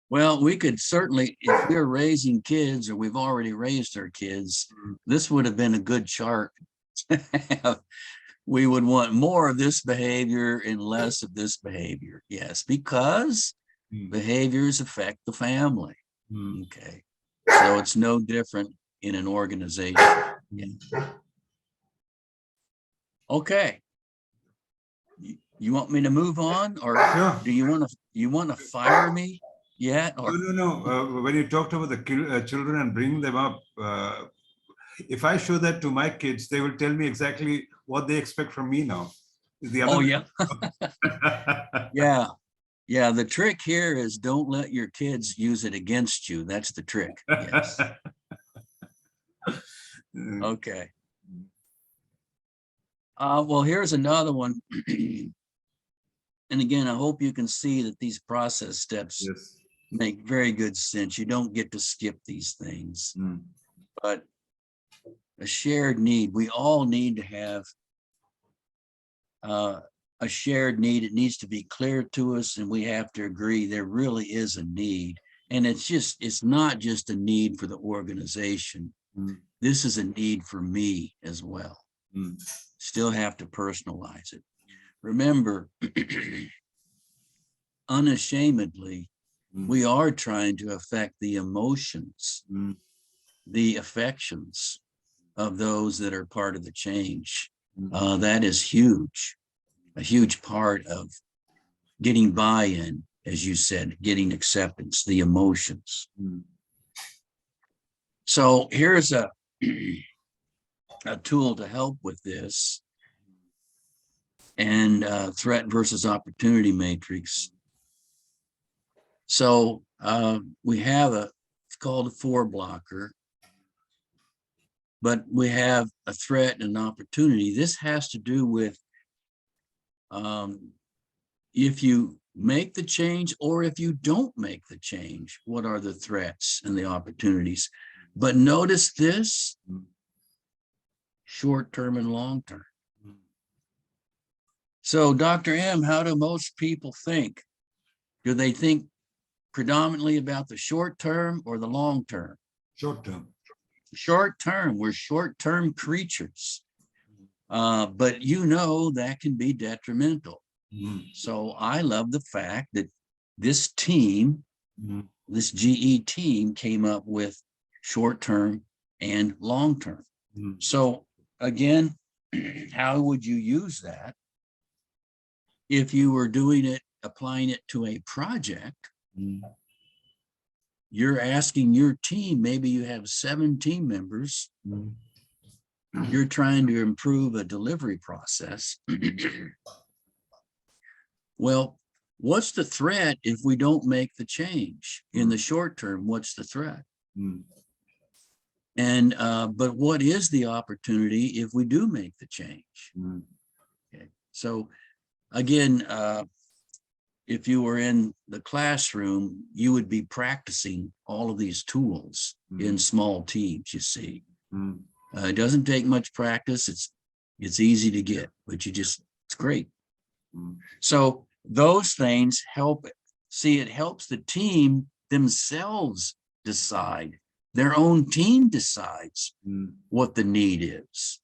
B: Well, we could certainly, if we're raising kids or we've already raised our kids, this would have been a good chart. We would want more of this behavior and less of this behavior. Yes, because behaviors affect the family. Okay. So it's no different in an organization. Yeah. Okay. You want me to move on, or do you want to fire me yet? Or
A: No. When you talked about the children and bringing them up, if I show that to my kids, they will tell me exactly what they expect from me now.
B: Yeah. Yeah. The trick here is don't let your kids use it against you. That's the trick. Yes. Okay. Well, here's another one. And again, I hope you can see that these process steps make very good sense. You don't get to skip these things. But a shared need, we all need to have a shared need. It needs to be clear to us, and we have to agree there really is a need. And it's not just a need for the organization. This is a need for me as well. Still have to personalize it. Remember, unashamedly, we are trying to affect the emotions, the affections of those that are part of the change. That is huge, a huge part of getting buy-in, as you said, getting acceptance, the emotions. So here's a tool to help with this, and threat versus opportunity matrix. So we have it's called a 4 blocker. but we have a threat and an opportunity. This has to do with if you make the change or if you don't make the change, what are the threats and the opportunities? But notice this, short-term and long-term. So Dr. M, how do most people think? Do they think predominantly about the short term or the long term?
A: Short term.
B: Short term, we're short-term creatures. But you know that can be detrimental. So I love the fact that this team, this GE team came up with short-term and long-term. So again, how would you use that? If you were doing it, applying it to a project, you're asking your team, maybe you have 7 team members, you're trying to improve a delivery process. Well, what's the threat if we don't make the change? In the short term, what's the threat? And but what is the opportunity if we do make the change? Okay, so again, if you were in the classroom, you would be practicing all of these tools in small teams, you see. It doesn't take much practice. It's easy to get, but it's great. So those things help. See, it helps the team themselves decide. Their own team decides what the need is.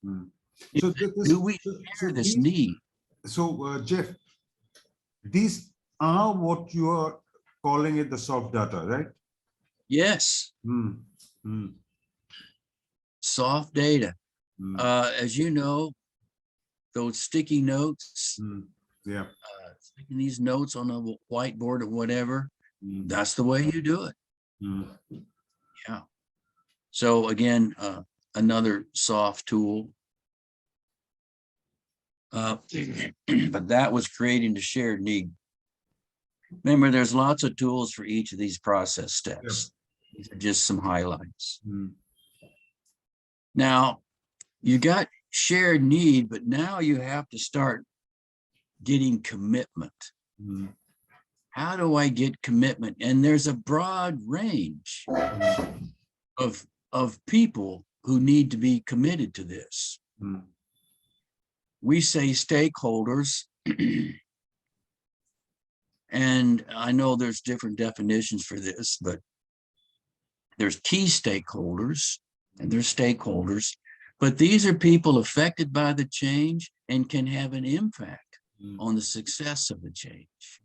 A: So
B: Do we share this need?
A: So Jeff, these are what you are calling it the soft data, right?
B: Yes. Soft data. As you know, those sticky notes, sticking these notes on a whiteboard or whatever, that's the way you do it. Yeah. So again, another soft tool. But that was creating the shared need. Remember, there's lots of tools for each of these process steps. These are just some highlights. Now, you got shared need, but now you have to start getting commitment. How do I get commitment? And there's a broad range of people who need to be committed to this. We say stakeholders, and I know there's different definitions for this, but there's key stakeholders and there's stakeholders, but these are people affected by the change and can have an impact on the success of the change.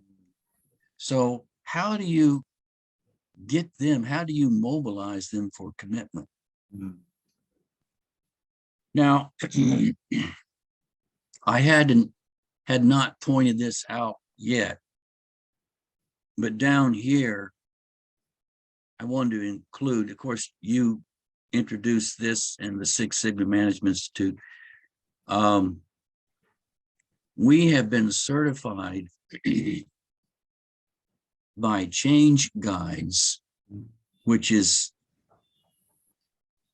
B: So how do you get them? How do you mobilize them for commitment? Now, I had not pointed this out yet, but down here, I wanted to include, of course, you introduced this in the Six Sigma Management Institute. We have been certified by Change Guides, which is,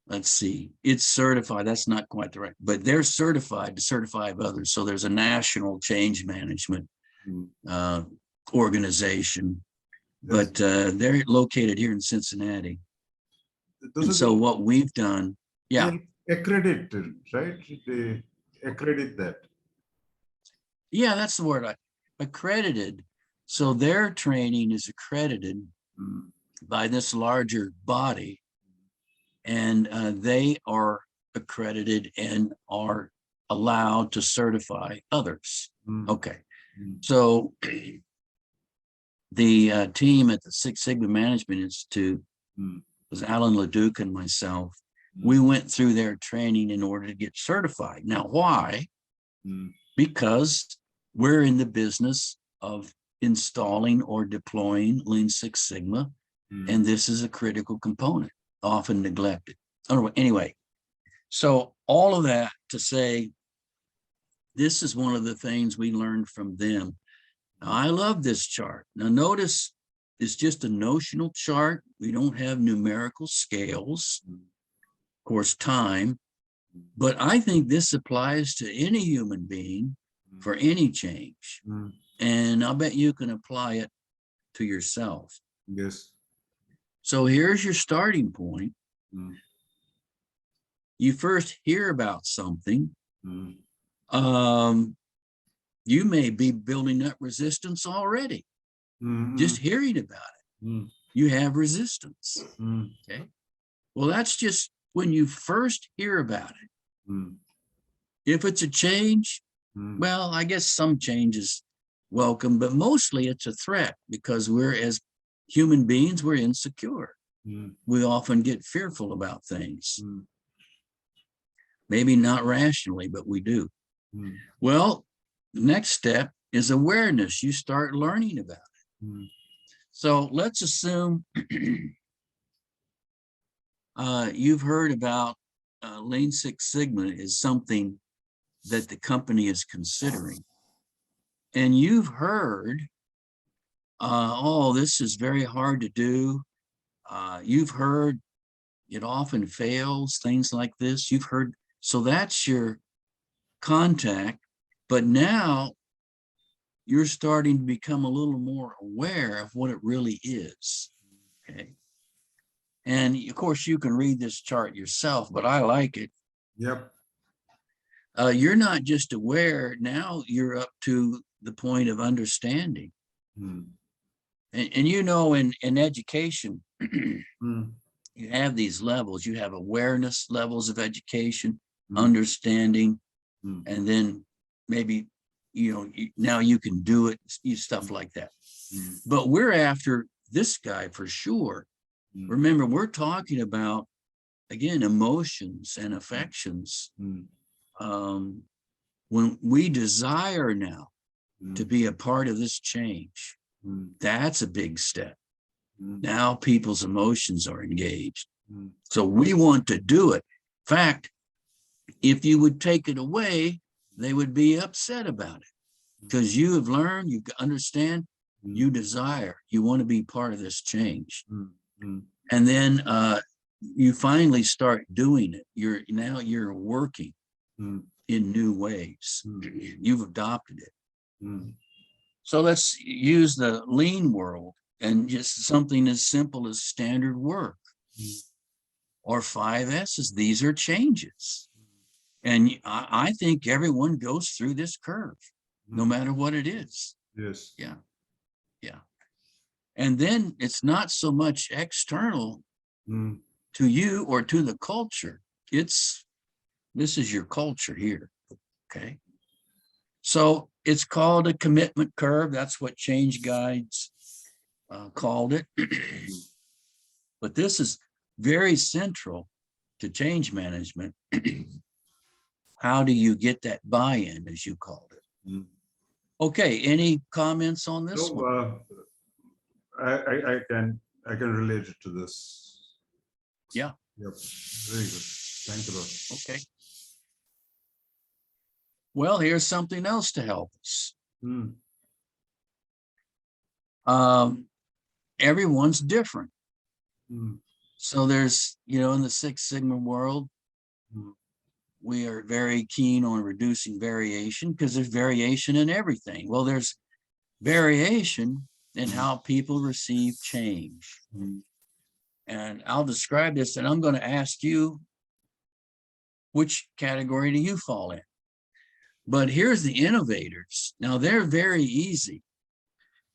B: let's see, it's certified. That's not quite the right, but they're certified to certify others. So there's a national change management organization, but they're located here in Cincinnati. And so what we've done,
A: accredited, right? They accredit that.
B: Yeah, that's the word. Accredited. So their training is accredited by this larger body, and they are accredited and are allowed to certify others. Okay. So the team at the Six Sigma Management Institute was Alan LeDuc and myself. We went through their training in order to get certified. Now, why? Because we're in the business of installing or deploying Lean Six Sigma, and this is a critical component, often neglected. Anyway, so all of that to say, this is one of the things we learned from them. Now, I love this chart. Now, notice it's just a notional chart. We don't have numerical scales. Of course, time, But I think this applies to any human being for any change. And I'll bet you can apply it to yourself.
A: Yes.
B: So here's your starting point. You first hear about something. You may be building up resistance already. Just hearing about it. You have resistance. Okay. Well, that's just when you first hear about it. If it's a change, well, I guess some change is welcome, but mostly it's a threat because we're, as human beings, we're insecure. We often get fearful about things. Maybe not rationally, but we do. Well, the next step is awareness. You start learning about it. So let's assume you've heard about Lean Six Sigma is something that the company is considering. And you've heard, oh, this is very hard to do. You've heard it often fails, things like this. You've heard, so that's your contact. But now you're starting to become a little more aware of what it really is. Okay. And of course, you can read this chart yourself, but I like it.
A: Yep.
B: You're not just aware, now you're up to the point of understanding. And you know, in education, you have these levels. You have awareness levels of education, understanding, and then maybe, you know, now you can do it, stuff like that. But we're after this guy for sure. Remember, we're talking about, again, emotions and affections. When we desire now to be a part of this change, that's a big step. Now people's emotions are engaged. So we want to do it. In fact, if you would take it away, they would be upset about it because you have learned, you understand, you desire, you want to be part of this change. And then you finally start doing it. You're working in new ways. You've adopted it. So let's use the lean world and just something as simple as standard work or 5 S's. These are changes. And I think everyone goes through this curve, no matter what it is.
A: Yes.
B: Yeah. Yeah. And then it's not so much external to you or to the culture. This is your culture here. Okay. So it's called a commitment curve. That's what change guides called it. But this is very central to change management. How do you get that buy-in, as you called it? Okay, any comments on this one?
A: I can relate it to this.
B: Yeah.
A: Yep. Very good. Thank you, Lord.
B: Okay. Well, here's something else to help us. Everyone's different. So there's, you know, in the Six Sigma world, we are very keen on reducing variation because there's variation in everything. Well, there's variation in how people receive change. And I'll describe this, and I'm going to ask you, which category do you fall in? But here's the innovators. Now, they're very easy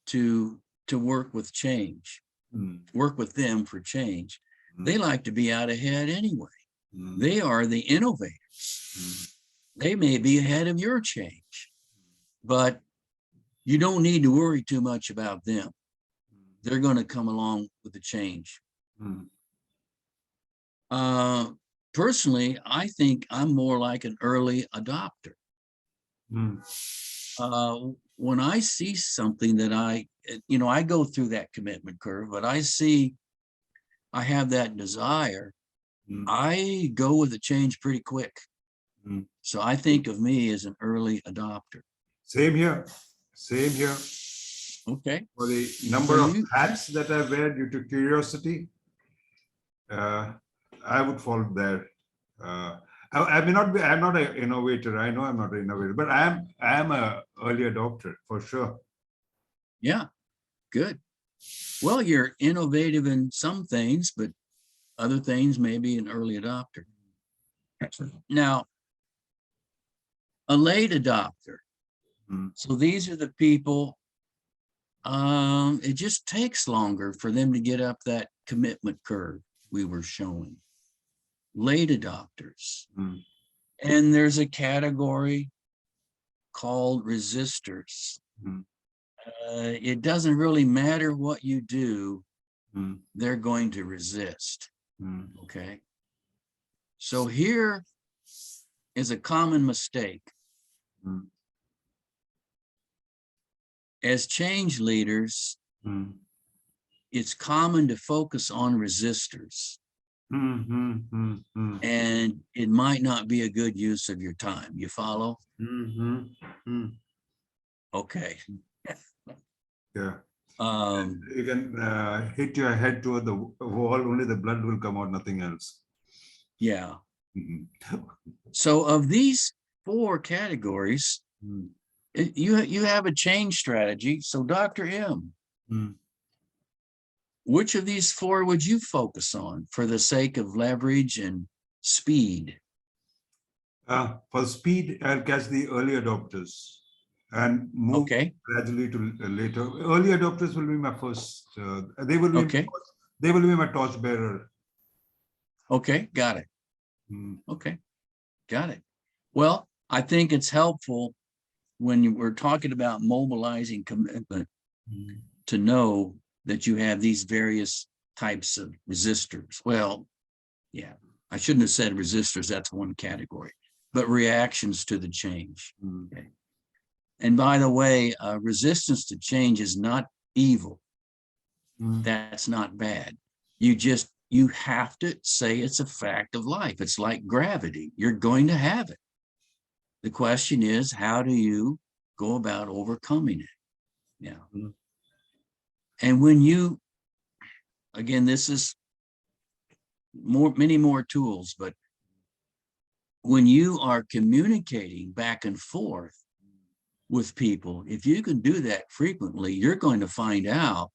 B: to work with change, work with them for change. They like to be out ahead anyway. They are the innovators. They may be ahead of your change, but you don't need to worry too much about them. They're going to come along with the change. Personally, I think I'm more like an early adopter. When I see something that I go through that commitment curve, but I have that desire, I go with the change pretty quick. So I think of me as an early adopter.
A: Same here. Same here.
B: Okay.
A: For the number of hats that I wear due to curiosity, I would fall there. I may not be, I'm not an innovator. I know I'm not an innovator, but I am a early adopter for sure.
B: Yeah, good. Well, you're innovative in some things, but other things, maybe an early adopter. Now, a late adopter.
A: Mm.
B: So these are the people, it just takes longer for them to get up that commitment curve we were showing. Late adopters.
A: Mm.
B: And there's a category called resistors.
A: Mm.
B: It doesn't really matter what you do,
A: Mm.
B: they're going to resist.
A: Mm.
B: Okay. So here is a common mistake.
A: Mm.
B: As change leaders,
A: Mm.
B: it's common to focus on resistors,
A: Mm. Mm. Mm. Mm.
B: and it might not be a good use of your time. You follow?
A: Mm. Mm.
B: Okay.
A: Yeah.
B: Um,
A: You can hit your head toward the wall, only the blood will come out, nothing else.
B: yeah.
A: Mhm.
B: So of these four categories,
A: Mm.
B: you have a change strategy. So Dr. M,
A: Mm.
B: which of these four would you focus on for the sake of leverage and speed?
A: For speed, I'll catch the early adopters and move
B: Okay.
A: gradually to later. Early adopters will be my first. They will be
B: Okay.
A: my torchbearer.
B: Okay. Got it.
A: Mm.
B: Okay. Got it. Well, I think it's helpful when we're talking about mobilizing commitment
A: Mm.
B: to know that you have these various types of resistors. Well, yeah, I shouldn't have said resistors. That's one category, but reactions to the change.
A: Mm.
B: Okay. And by the way, resistance to change is not evil.
A: Mm.
B: That's not bad. You have to say it's a fact of life. It's like gravity. You're going to have it. The question is, how do you go about overcoming it? Yeah.
A: Mm.
B: And when you, again, this is many more tools, but when you are communicating back and forth with people, if you can do that frequently, you're going to find out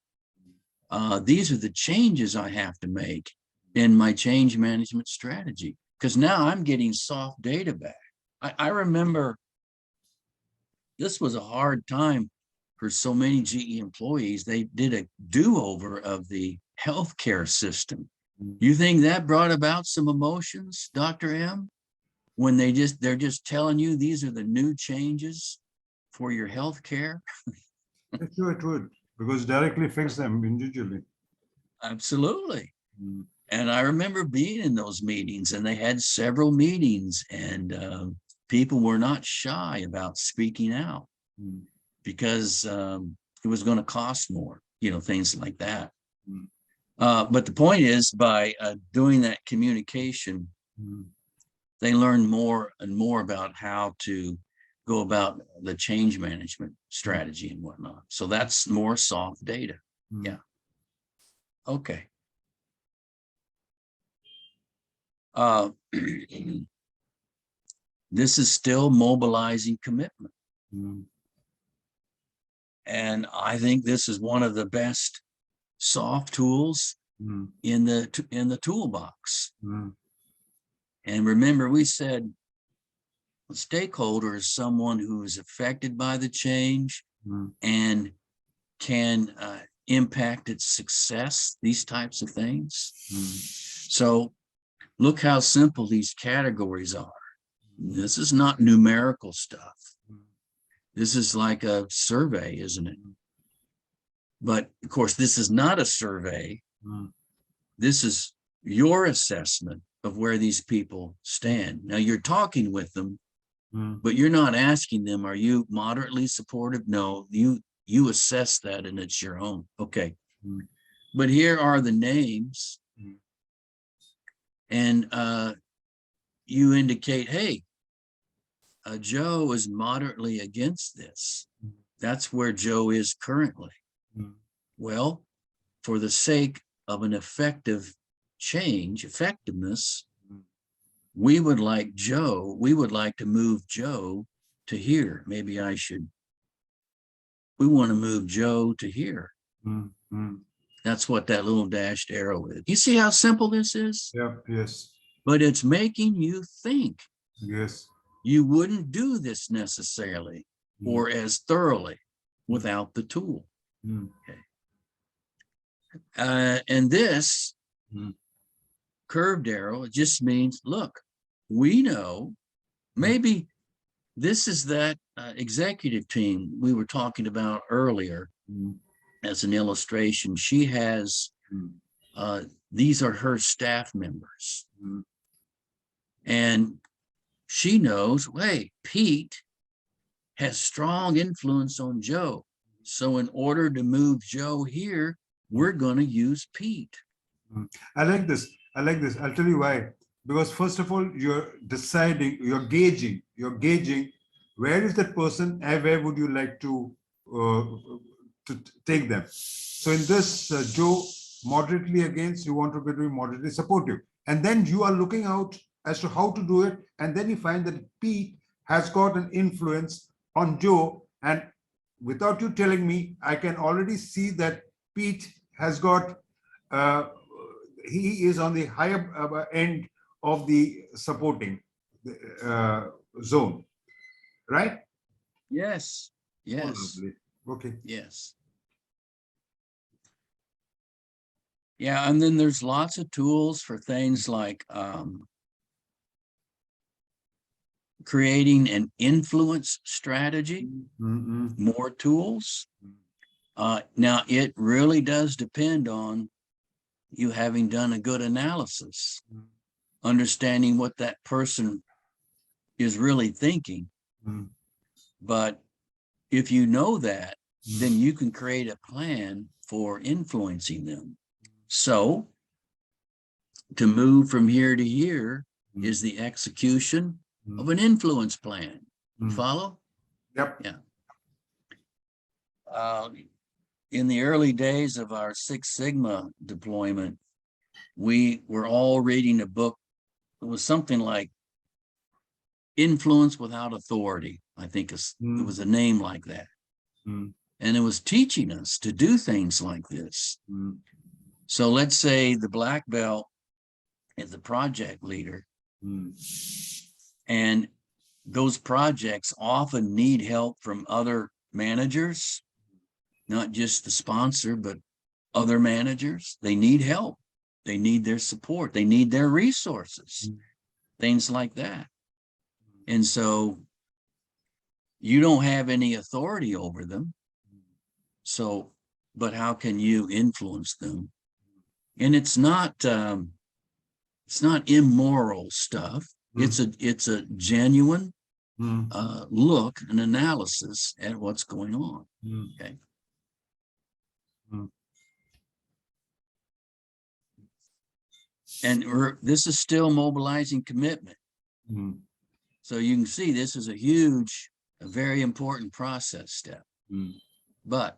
B: these are the changes I have to make in my change management strategy. Because now I'm getting soft data back. I remember this was a hard time for so many GE employees. They did a do-over of the healthcare system. You think that brought about some emotions, Dr. M? When they're just telling you these are the new changes for your healthcare?
A: Sure, it would, because directly affects them individually.
B: Absolutely.
A: Mm.
B: And I remember being in those meetings, and they had several meetings, and people were not shy about speaking out
A: Mm.
B: because it was going to cost more, things like that.
A: Mm.
B: But the point is, by doing that communication,
A: Mm.
B: they learn more and more about how to go about the change management strategy and whatnot. So that's more soft data.
A: Mm.
B: Yeah. Okay. This is still mobilizing commitment.
A: Mm.
B: And I think this is one of the best soft tools
A: Mm.
B: in the toolbox.
A: Mm.
B: And remember, we said a stakeholder is someone who is affected by the change
A: Mm.
B: and can impact its success, these types of things.
A: Mm.
B: So look how simple these categories are. This is not numerical stuff. This is like a survey, isn't it? But of course, this is not a survey.
A: Mm.
B: This is your assessment of where these people stand. Now you're talking with them,
A: Mm.
B: but you're not asking them, are you moderately supportive? No, you assess that and it's your own. Okay.
A: Mm.
B: But here are the names.
A: Mm.
B: And you indicate, hey, Joe is moderately against this.
A: Mm.
B: That's where Joe is currently.
A: Mm.
B: Well, for the sake of an effective change, effectiveness,
A: Mm.
B: we would like to move Joe to here. Maybe we want to move Joe to here. That's what that little dashed arrow is. You see how simple this is?
A: Yeah, yes.
B: But it's making you think.
A: Yes.
B: You wouldn't do this necessarily or as thoroughly without the tool. Okay. And this curved arrow, it just means, look, we know maybe this is that executive team we were talking about earlier as an illustration. She has, these are her staff members. And she knows, hey, Pete has strong influence on Joe. So in order to move Joe here, we're going to use Pete.
A: I like this. I'll tell you why. Because first of all, you're deciding, you're gauging where is that person and where would you like to take them. So in this, Joe moderately against, you want to be moderately supportive. And then you are looking out as to how to do it. And then you find that Pete has got an influence on Joe. And without you telling me, I can already see that Pete has got, he is on the higher end of the supporting zone, right?
B: Yes. Yes.
A: Okay.
B: Yes. Yeah, and then there's lots of tools for things like creating an influence strategy, more tools. Now, it really does depend on you having done a good analysis, understanding what that person is really thinking. But if you know that, then you can create a plan for influencing them. So to move from here to here is the execution of an influence plan. Follow?
A: Yep.
B: Yeah. In the early days of our Six Sigma deployment, we were all reading a book. It was something like Influence Without Authority. I think it was a name like that. And it was teaching us to do things like this. So let's say the black belt is the project leader. And those projects often need help from other managers, not just the sponsor, but other managers. They need help. They need their support. They need their resources, things like that. And so you don't have any authority over them. So, but how can you influence them? And it's not immoral stuff. It's a genuine look and analysis at what's going on. Okay. And this is still mobilizing commitment. So you can see this is a very important process step. But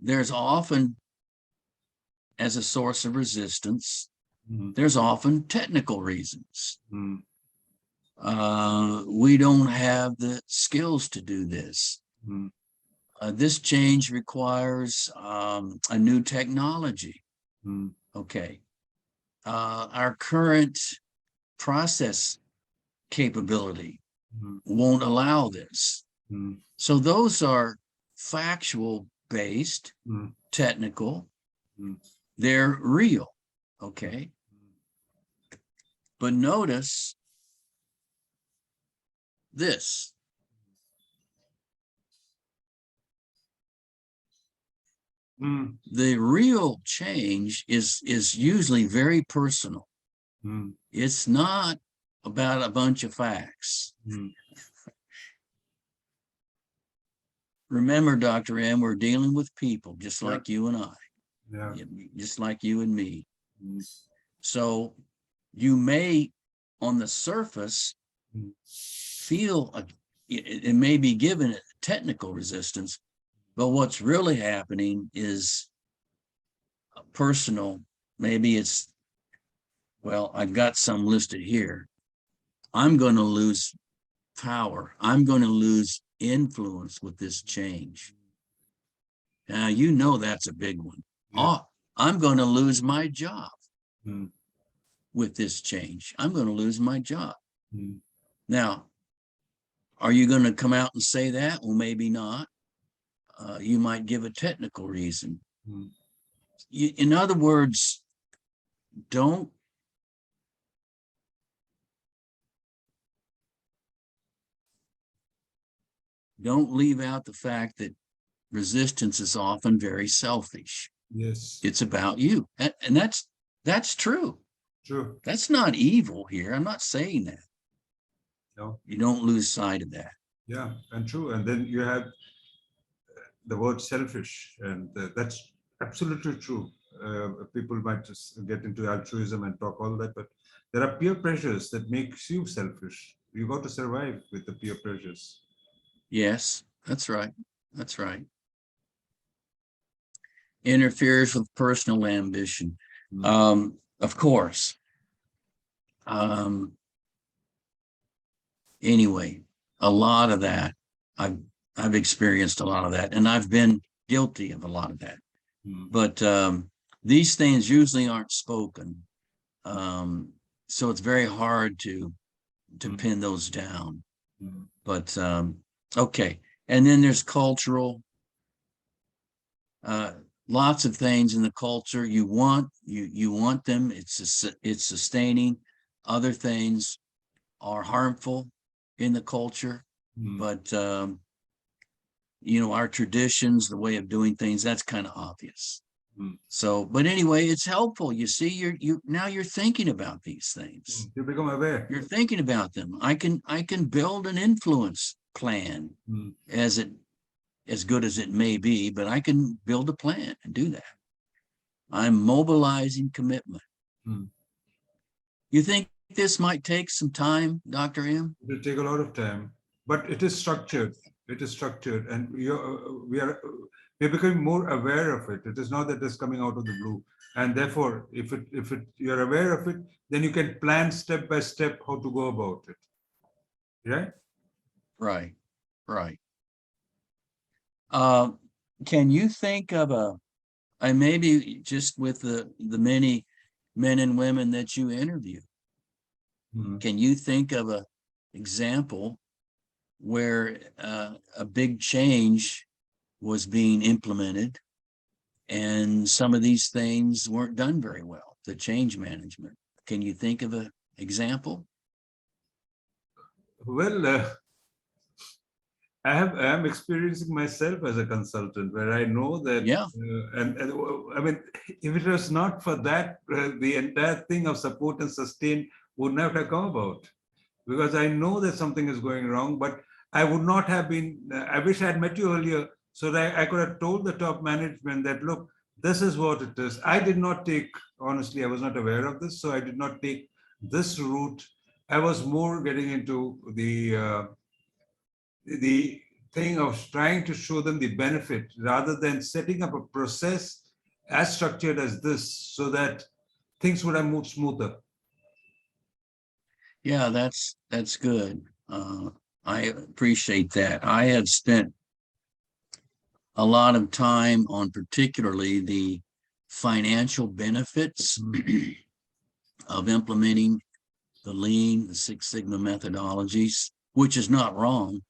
B: there's often, as a source of resistance, there's often technical reasons. We don't have the skills to do this. This change requires a new technology. Okay. Our current process capability won't allow this. So those are factual based, technical, they're real. Okay. But notice this. The real change is usually very personal. It's not about a bunch of facts. Remember, Dr. M, we're dealing with people just like you and I, just like you and me. So you may, on the surface, feel it may be given a technical resistance, but what's really happening is personal. Maybe it's Well, I've got some listed here. I'm going to lose power. I'm going to lose influence with this change. Now, you know that's a big one.
A: Yeah.
B: Oh, I'm going to lose my job
A: Mm.
B: with this change. I'm going to lose my job.
A: Mm.
B: Now, are you going to come out and say that? Well, maybe not. You might give a technical reason.
A: Mm.
B: In other words, don't leave out the fact that resistance is often very selfish.
A: Yes.
B: It's about you. And that's true.
A: True.
B: That's not evil here. I'm not saying that.
A: No.
B: You don't lose sight of that.
A: Yeah, and true. And then you have the word selfish, and that's absolutely true. People might just get into altruism and talk all that, but there are peer pressures that makes you selfish. You got to survive with the peer pressures.
B: Yes, that's right. That's right. Interferes with personal ambition. Of course. Anyway, a lot of that, I've experienced a lot of that, and I've been guilty of a lot of that. But these things usually aren't spoken. So it's very hard to pin those down. But okay. And then there's cultural, lots of things in the culture you want them. It's sustaining. Other things are harmful in the culture, but our traditions, the way of doing things, that's kind of obvious. So, but anyway, it's helpful. You see, now you're thinking about these things.
A: You become aware.
B: You're thinking about them. I can build an influence plan as good as it may be, but I can build a plan and do that. I'm mobilizing commitment. You think this might take some time, Dr. M?
A: It will take a lot of time, but it is structured. It is structured, and we're becoming more aware of it. It is not that it's coming out of the blue, and therefore, if you're aware of it, then you can plan step by step how to go about it. Right?
B: Right. Right. Can you think of and maybe just with the many men and women that you interview, can you think of a example where a big change was being implemented and some of these things weren't done very well, the change management? Can you think of an example?
A: Well, I am experiencing myself as a consultant, where I know that, and I mean, if it was not for that, the entire thing of support and sustain would not have come about, because I know that something is going wrong, but I would not have been, I wish I had met you earlier so that I could have told the top management that, look, this is what it is. I did not take, honestly, I was not aware of this, so I did not take this route. I was more getting into the thing of trying to show them the benefit rather than setting up a process as structured as this so that things would have moved smoother.
B: Yeah, that's good. I appreciate that. I have spent a lot of time on particularly the financial benefits of implementing the Lean, the Six Sigma methodologies, which is not wrong.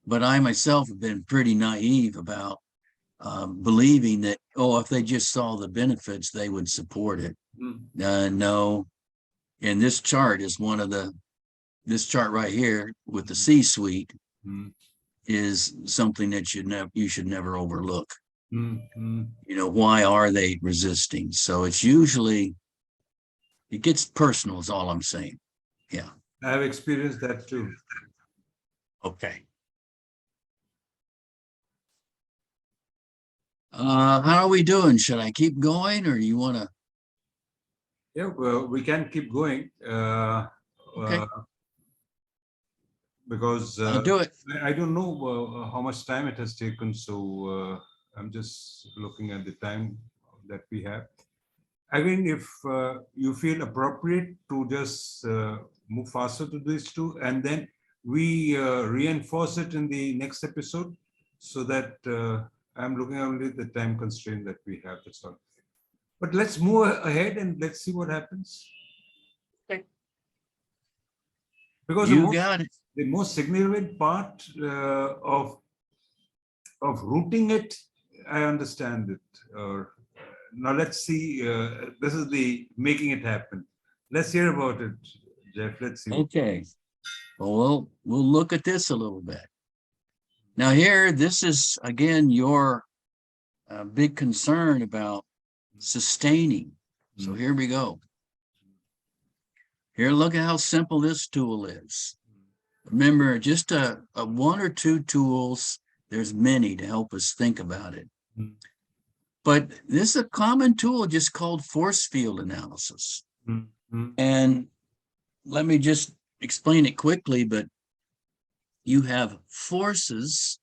B: But I myself have been pretty naive about believing that, if they just saw the benefits, they would support it. No. And this chart is this chart right here with the C-suite is something that you should never overlook. Why are they resisting? So it's usually, it gets personal is all I'm saying. Yeah.
A: I have experienced that too.
B: Okay. How are we doing? Should I keep going or you want to?
A: Yeah, well, we can keep going.
B: Okay.
A: Because
B: I'll do it.
A: I don't know how much time it has taken. So I'm just looking at the time that we have. Again, if you feel appropriate to just move faster to these two, and then we reinforce it in the next episode, so that I'm looking only at the time constraint that we have. That's all. But let's move ahead and let's see what happens.
B: Okay.
A: Because
B: You got it.
A: the most significant part of routing it, I understand it. Now let's see. This is the making it happen. Let's hear about it, Jeff. Let's see.
B: Okay. Well, we'll look at this a little bit. Now here, this is, again, your big concern about sustaining. So here we go. Here, look at how simple this tool is. Remember, just a one or two tools, there's many to help us think about it. But this is a common tool just called force field analysis. And let me just explain it quickly, but you have forces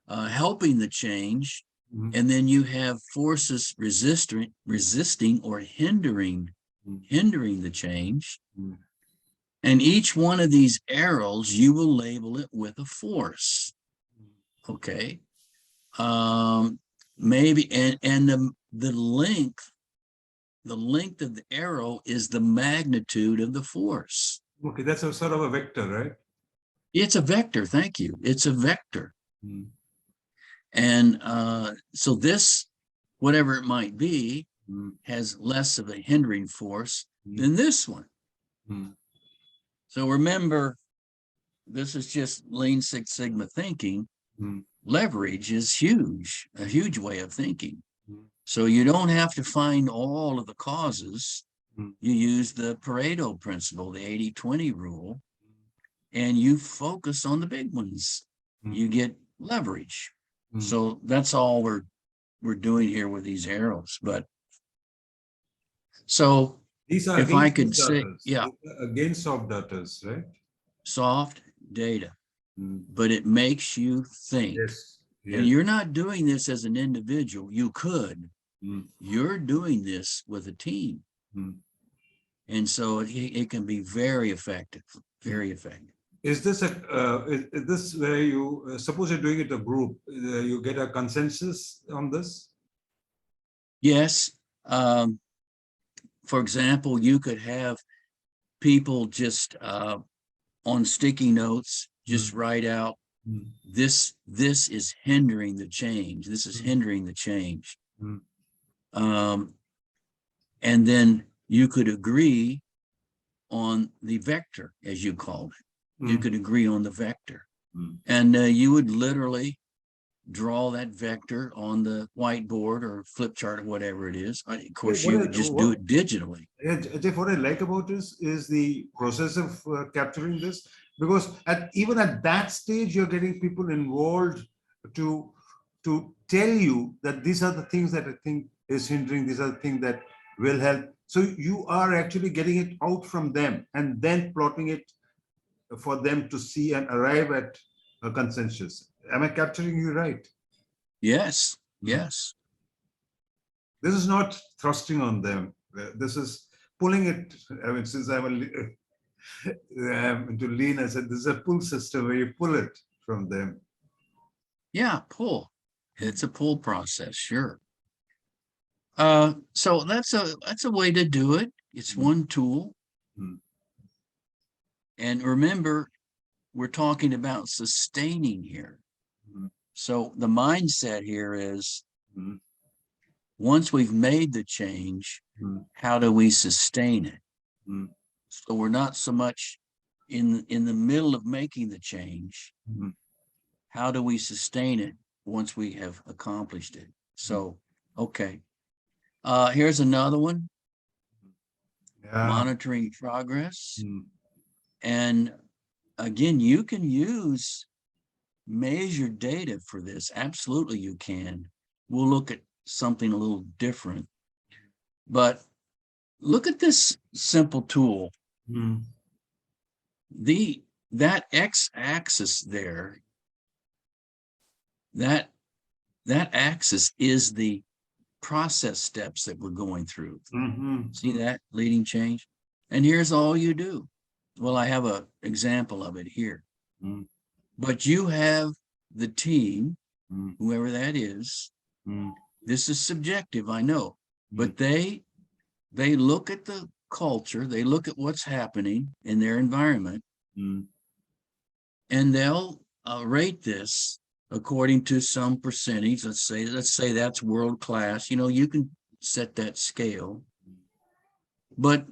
B: helping the change, and then you have forces resisting or hindering the change. And each one of these arrows, you will label it with a force. Okay. Maybe, and the length of the arrow is the magnitude of the force.
A: Okay, that's a sort of a vector, right?
B: It's a vector. Thank you. It's a vector. And so this, whatever it might be, has less of a hindering force than this one. So remember, this is just Lean Six Sigma thinking. Leverage is huge, a huge way of thinking. So you don't have to find all of the causes. You use the Pareto principle, the 80-20 rule, and you focus on the big ones. You get leverage. So that's all we're doing here with these arrows. But so
A: these are
B: if I could say,
A: yeah, again, soft data, right?
B: Soft data, but it makes you think.
A: Yes.
B: And you're not doing this as an individual. You could. You're doing this with a team. And so it can be very effective, very effective.
A: Is this is this where you suppose you're doing it a group, you get a consensus on this?
B: Yes. For example, you could have people just on sticky notes, just write out this is hindering the change. This is hindering the change. And then you could agree on the vector, as you called it. You could agree on the vector. And you would literally draw that vector on the whiteboard or flip chart or whatever it is. Of course, you would just do it digitally.
A: Yeah, Jeff, what I like about this is the process of capturing this, because even at that stage, you're getting people involved to tell you that these are the things that I think is hindering, these are the things that will help. So you are actually getting it out from them and then plotting it for them to see and arrive at a consensus. Am I capturing you right?
B: Yes, yes.
A: This is not thrusting on them. This is pulling it. I mean, since I'm into lean, I said this is a pull system where you pull it from them.
B: Yeah, pull. It's a pull process, sure. So that's a way to do it. It's one tool. And remember, we're talking about sustaining here. So the mindset here is, once we've made the change, how do we sustain it? So we're not so much in the middle of making the change. How do we sustain it once we have accomplished it? So, okay. Here's another one. Monitoring progress. And again, you can use measured data for this. Absolutely, you can. We'll look at something a little different. But look at this simple tool. That x-axis there, that axis is the process steps that we're going through.
A: Mhm.
B: See that leading change? And here's all you do. Well, I have an example of it here.
A: Mm.
B: But you have the team,
A: Mm.
B: whoever that is.
A: Mm.
B: This is subjective, I know,
A: Mm.
B: but they look at the culture, they look at what's happening in their environment,
A: Mm.
B: and they'll rate this according to some percentage. Let's say that's world class. You know, you can set that scale, but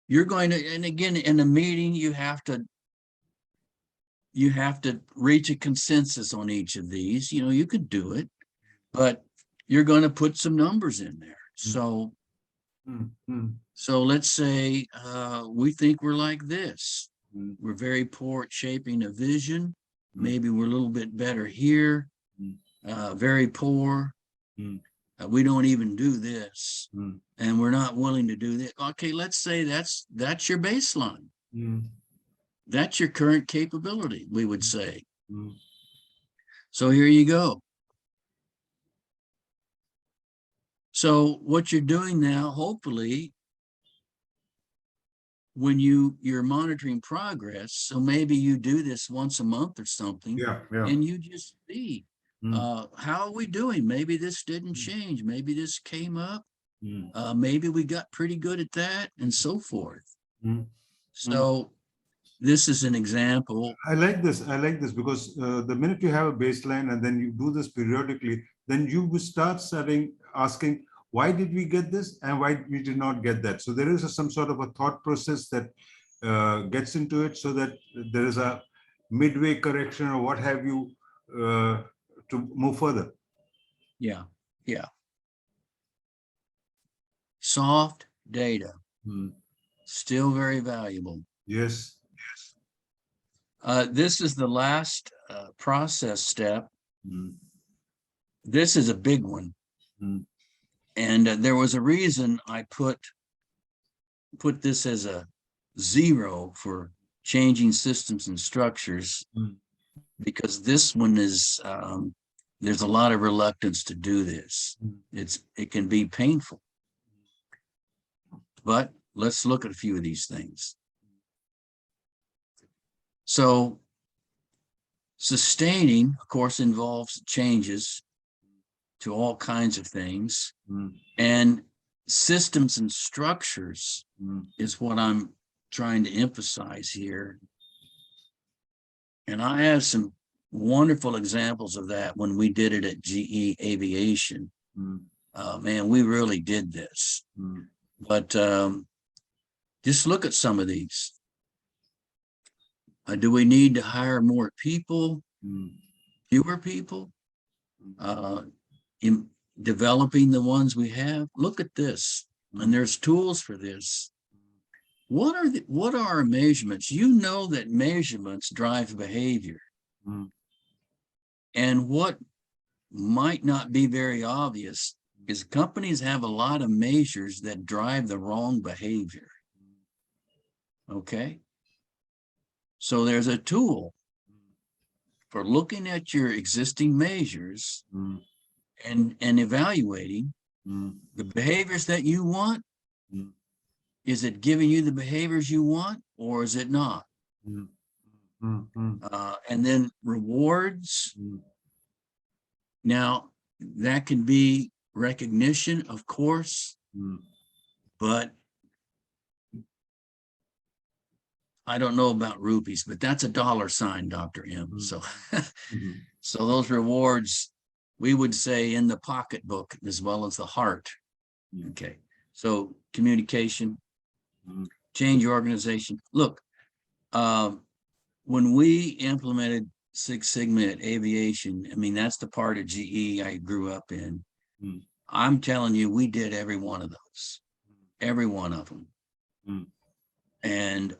B: you're going to, and again, in a meeting, you have to reach a consensus on each of these. You know, you could do it, but you're going to put some numbers in there. So let's say we think we're like this. We're very poor at shaping a vision. Maybe we're a little bit better here. Very poor. We don't even do this. And we're not willing to do this. Okay, let's say that's your baseline. That's your current capability, we would say. So here you go. So what you're doing now, hopefully, when you're monitoring progress, so maybe you do this once a month or something, and you just see how are we doing? Maybe this didn't change. Maybe this came up. Maybe we got pretty good at that, and so forth. So this is an example.
A: I like this because the minute you have a baseline and then you do this periodically, then you will start asking, why did we get this and why we did not get that? So there is some sort of a thought process that gets into it, so that there is a midway correction or what have you to move further.
B: Yeah. Soft data, still very valuable.
A: Yes.
B: This is the last process step. This is a big one. And there was a reason I put this as a 0 for changing systems and structures, because this one is, there's a lot of reluctance to do this. It can be painful. But let's look at a few of these things. So sustaining, of course, involves changes to all kinds of things. And systems and structures is what I'm trying to emphasize here. And I have some wonderful examples of that when we did it at GE Aviation. Man, we really did this. But just look at some of these. Do we need to hire more people? Fewer people? In developing the ones we have? Look at this. And there's tools for this. What are our measurements? You know that measurements drive behavior. And what might not be very obvious is companies have a lot of measures that drive the wrong behavior. Okay? So there's a tool for looking at your existing measures and evaluating the behaviors that you want. Is it giving you the behaviors you want, or is it not? And then rewards. Now, that can be recognition, of course, but I don't know about rupees, but that's a $sign, Dr. M. So, so those rewards, we would say in the pocketbook as well as the heart. Okay. So communication, change organization. Look, when we implemented Six Sigma at aviation, I mean, that's the part of GE I grew up in. I'm telling you, we did every one of those, every one of them. And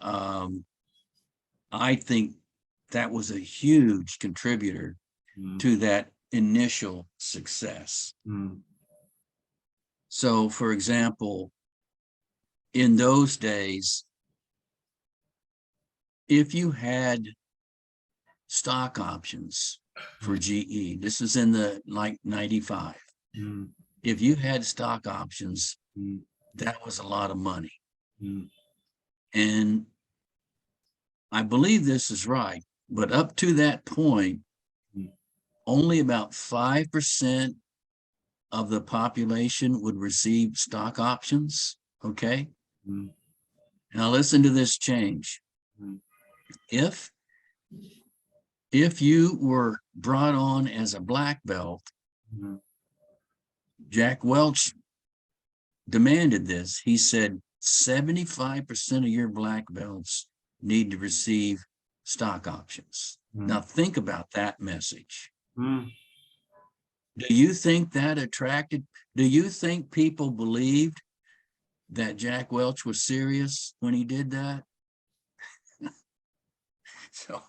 B: I think that was a huge contributor to that initial success. So, for example, in those days, if you had stock options for GE, this is in the like 95. if you had stock options,
A: mm,
B: that was a lot of money.
A: mm,
B: And I believe this is right, but up to that point,
A: mm,
B: only about 5% of the population would receive stock options. Okay.
A: mm,
B: Now listen to this change.
A: mm,
B: If you were brought on as a black belt,
A: mm,
B: Jack Welch demanded this. He said 75% of your black belts need to receive stock options.
A: mm,
B: Now think about that message.
A: mm.
B: Do you think that attracted, do you think people believed that Jack Welch was serious when he did that? So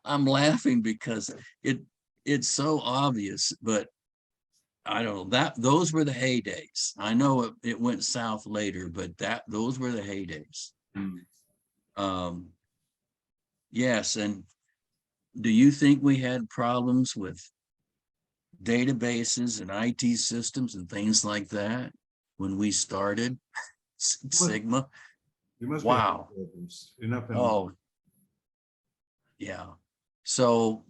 B: I'm laughing because it's so obvious, but I don't know, that those were the heydays. I know it went south later, but those were the heydays.
A: Mm.
B: Yes, and do you think we had problems with databases and IT systems and things like that when we started Six Sigma?
A: You must be
B: Wow.
A: enough.
B: Oh, yeah. So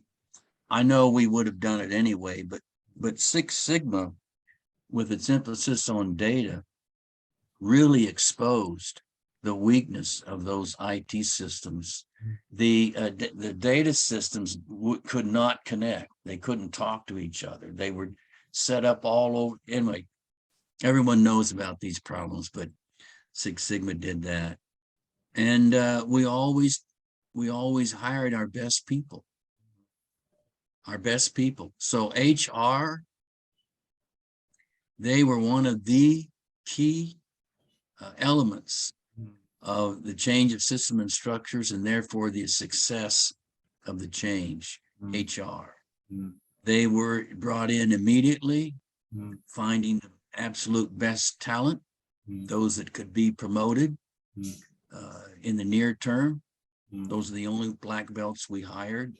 B: I know we would have done it anyway, but Six Sigma, with its emphasis on data, really exposed the weakness of those IT systems. The data systems could not connect. They couldn't talk to each other. They were set up all over. Anyway, everyone knows about these problems, but Six Sigma did that. And we always hired our best people. So HR, they were one of the key elements of the change of system and structures, and therefore the success of the change. HR. They were brought in immediately, finding the absolute best talent, those that could be promoted in the near term. Those are the only black belts we hired.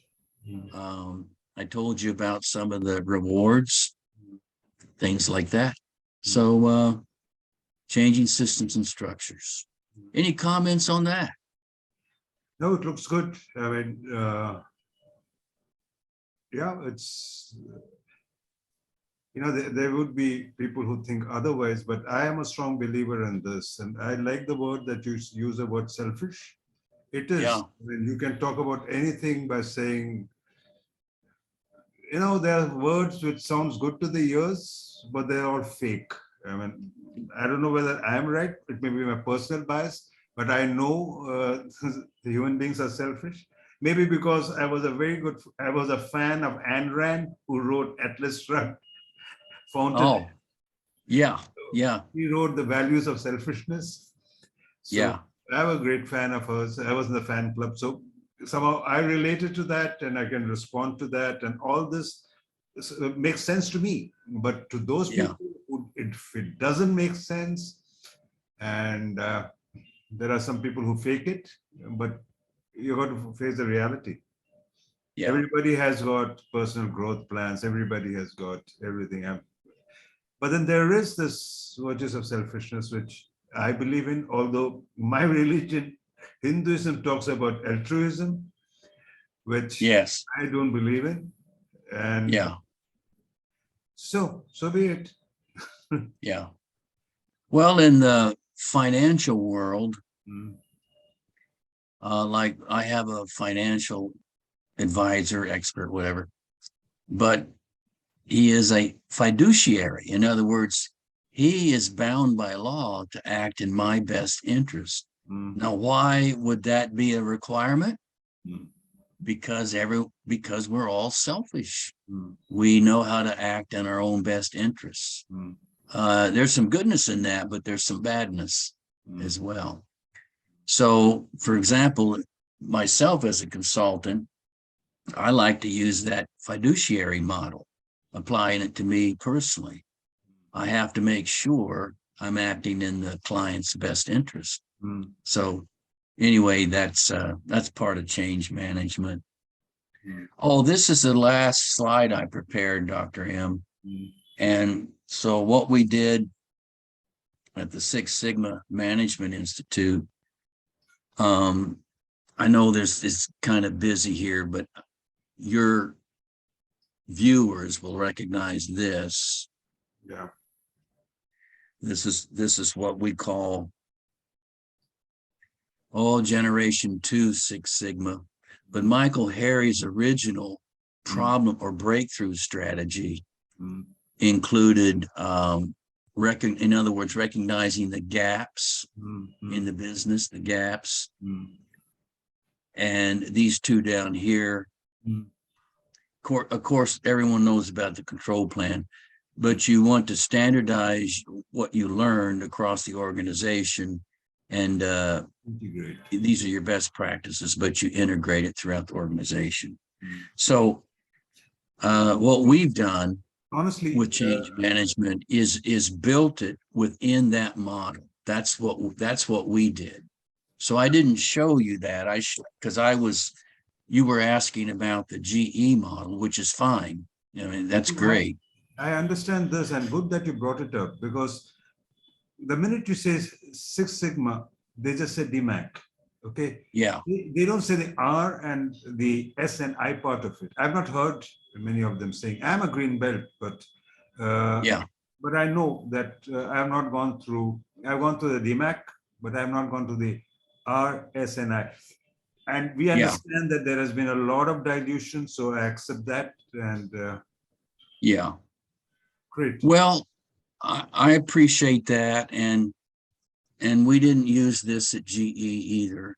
B: I told you about some of the rewards, things like that. So changing systems and structures. Any comments on that?
A: No, it looks good. I mean, yeah, it's, there would be people who think otherwise, but I am a strong believer in this. And I like the word that you use, the word selfish. It is.
B: Yeah.
A: I mean, you can talk about anything by saying, there are words which sounds good to the ears, but they're all fake. I mean, I don't know whether I'm right. It may be my personal bias, but I know the human beings are selfish. Maybe because I was a fan of Ayn Rand, who wrote Atlas Shrugged, Fountain.
B: Oh, yeah, yeah.
A: He wrote The Values of Selfishness. So
B: yeah.
A: I'm a great fan of hers. I was in the fan club. So somehow I related to that and I can respond to that. And all this makes sense to me. But to those people, if it doesn't make sense, and there are some people who fake it, but you got to face the reality. Yeah. Everybody has got personal growth plans. Everybody has got everything. But then there is this virtues of selfishness, which I believe in, although my religion, Hinduism, talks about altruism, which I don't believe in. And so be it.
B: Yeah. Well, in the financial world, like I have a financial advisor, expert, whatever, but he is a fiduciary. In other words, he is bound by law to act in my best interest. Now, why would that be a requirement? Because we're all selfish. We know how to act in our own best interests. There's some goodness in that, but there's some badness as well. So, for example, myself as a consultant, I like to use that fiduciary model, applying it to me personally. I have to make sure I'm acting in the client's best interest. So anyway, that's part of change management. Oh, this is the last slide I prepared, Dr. M. And So what we did at the Six Sigma Management Institute, I know it's kind of busy here, but your viewers will recognize this.
A: Yeah.
B: This is what we call Generation 2 Six Sigma. But Michael Harry's original problem or breakthrough strategy included, in other words, recognizing the gaps in the business, the gaps. And these two down here, of course, everyone knows about the control plan, but you want to standardize what you learned across the organization. And these are your best practices, but you integrate it throughout the organization. So what we've done
A: honestly
B: with change management is built it within that model. That's what we did. So I didn't show you that because you were asking about the GE model, which is fine. I mean, that's great.
A: I understand this, and good that you brought it up, because the minute you say Six Sigma, they just say DMAC. Okay.
B: Yeah.
A: They don't say the R and the S and I part of it. I've not heard many of them saying, I'm a green belt, but
B: yeah.
A: But I know that I have not gone through. I've gone through the DMAC, but I have not gone to the R, S, and I. And we understand that there has been a lot of dilution, so I accept that. And
B: yeah,
A: great.
B: Well, I appreciate that, and we didn't use this at GE either,